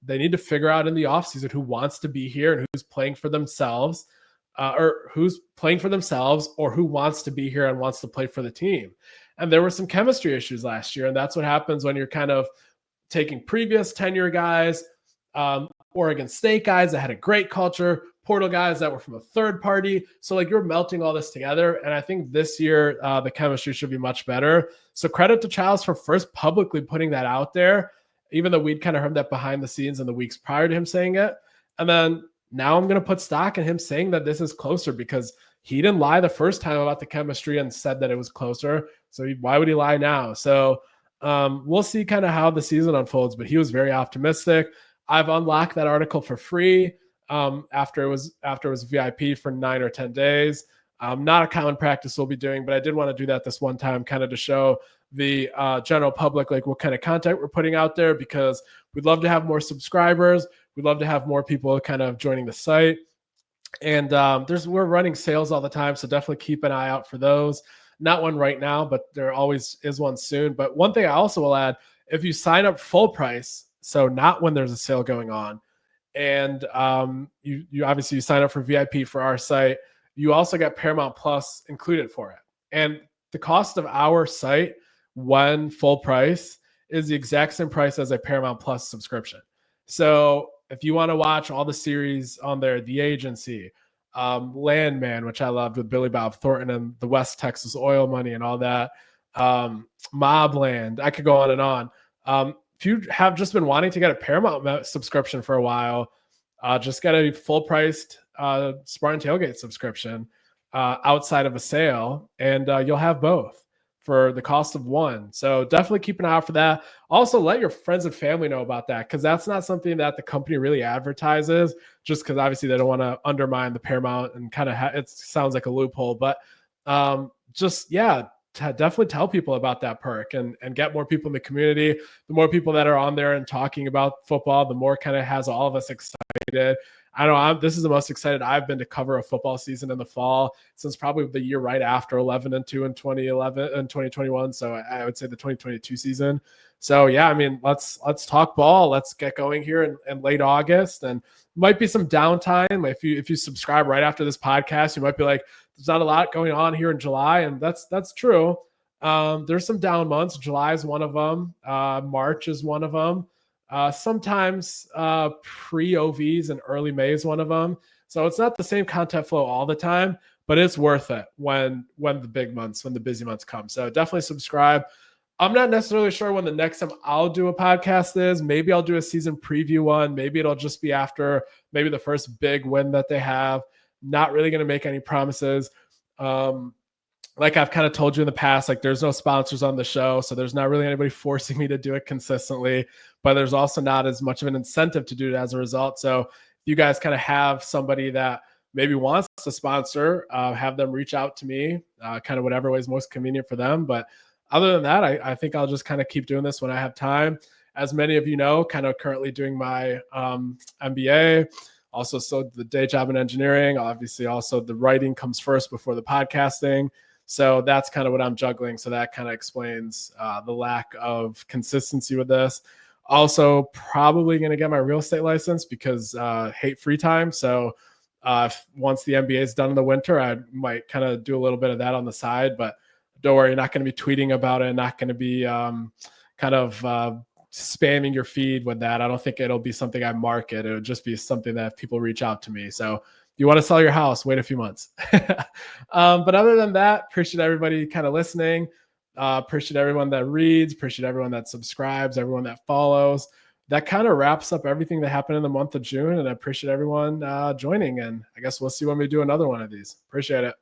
[SPEAKER 1] they need to figure out in the offseason who wants to be here and who's playing for themselves, or who's playing for themselves, or who wants to be here and wants to play for the team. And there were some chemistry issues last year. And that's what happens when you're kind of taking previous tenure guys, Oregon State guys that had a great culture, portal guys that were from a third party. So like you're melting all this together. And I think this year the chemistry should be much better. So credit to Chiles for first publicly putting that out there, even though we'd kind of heard that behind the scenes in the weeks prior to him saying it. And then now I'm going to put stock in him saying that this is closer, because he didn't lie the first time about the chemistry and said that it was closer. So why would he lie now? So we'll see kind of how the season unfolds, but he was very optimistic. I've unlocked that article for free after it was VIP for 9 or 10 days. Not a common practice we'll be doing, but I did want to do that this one time kind of to show the general public like what kind of content we're putting out there, because we'd love to have more subscribers. We'd love to have more people kind of joining the site. And we're running sales all the time, so definitely keep an eye out for those. Not one right now, but there always is one soon. But one thing I also will add, if you sign up full price, so not when there's a sale going on, and you obviously you sign up for VIP for our site, you also get Paramount Plus included for it. And the cost of our site when full price is the exact same price as a Paramount Plus subscription. So if you want to watch all the series on there, The Agency, Landman, which I loved with Billy Bob Thornton and the West Texas oil money and all that, Mobland, I could go on and on. If you have just been wanting to get a Paramount subscription for a while, just get a full-priced Spartan Tailgate subscription outside of a sale, and you'll have both for the cost of one. So definitely keep an eye out for that. Also, let your friends and family know about that, because that's not something that the company really advertises, just because obviously they don't want to undermine the Paramount and kind of it sounds like a loophole. But definitely tell people about that perk and get more people in the community. The more people that are on there and talking about football, the more kind of has all of us excited. I know this is the most excited I've been to cover a football season in the fall since probably the year right after 11-2 in 2011 and 2021. So I would say the 2022 season. So yeah, I mean, let's talk ball. Let's get going here in late August, and might be some downtime. If you subscribe right after this podcast, you might be like, there's not a lot going on here in July, and that's true. There's some down months. July is one of them. March is one of them. Sometimes pre-OVs and early May is one of them. So it's not the same content flow all the time, but it's worth it when the busy months come. So definitely subscribe. I'm not necessarily sure when the next time I'll do a podcast is. Maybe I'll do a season preview one. Maybe it'll just be after maybe the first big win that they have. Not really going to make any promises. Like I've kind of told you in the past, like there's no sponsors on the show, so there's not really anybody forcing me to do it consistently, but there's also not as much of an incentive to do it as a result. So if you guys kind of have somebody that maybe wants to sponsor, have them reach out to me, kind of whatever way is most convenient for them. But other than that, I think I'll just kind of keep doing this when I have time. As many of you know, kind of currently doing my MBA, also still the day job in engineering. Obviously, also the writing comes first before the podcasting. So that's kind of what I'm juggling. So that kind of explains the lack of consistency with this. Also, probably going to get my real estate license because hate free time. So once the MBA is done in the winter, I might kind of do a little bit of that on the side. But don't worry, you're not going to be tweeting about it. Not going to be spamming your feed with that. I don't think it'll be something I market. It would just be something that people reach out to me. So you want to sell your house, wait a few months. But other than that, appreciate everybody kind of listening. Appreciate everyone that reads, appreciate everyone that subscribes, everyone that follows. that kind of wraps up everything that happened in the month of June. And I appreciate everyone joining. And I guess we'll see when we do another one of these. Appreciate it.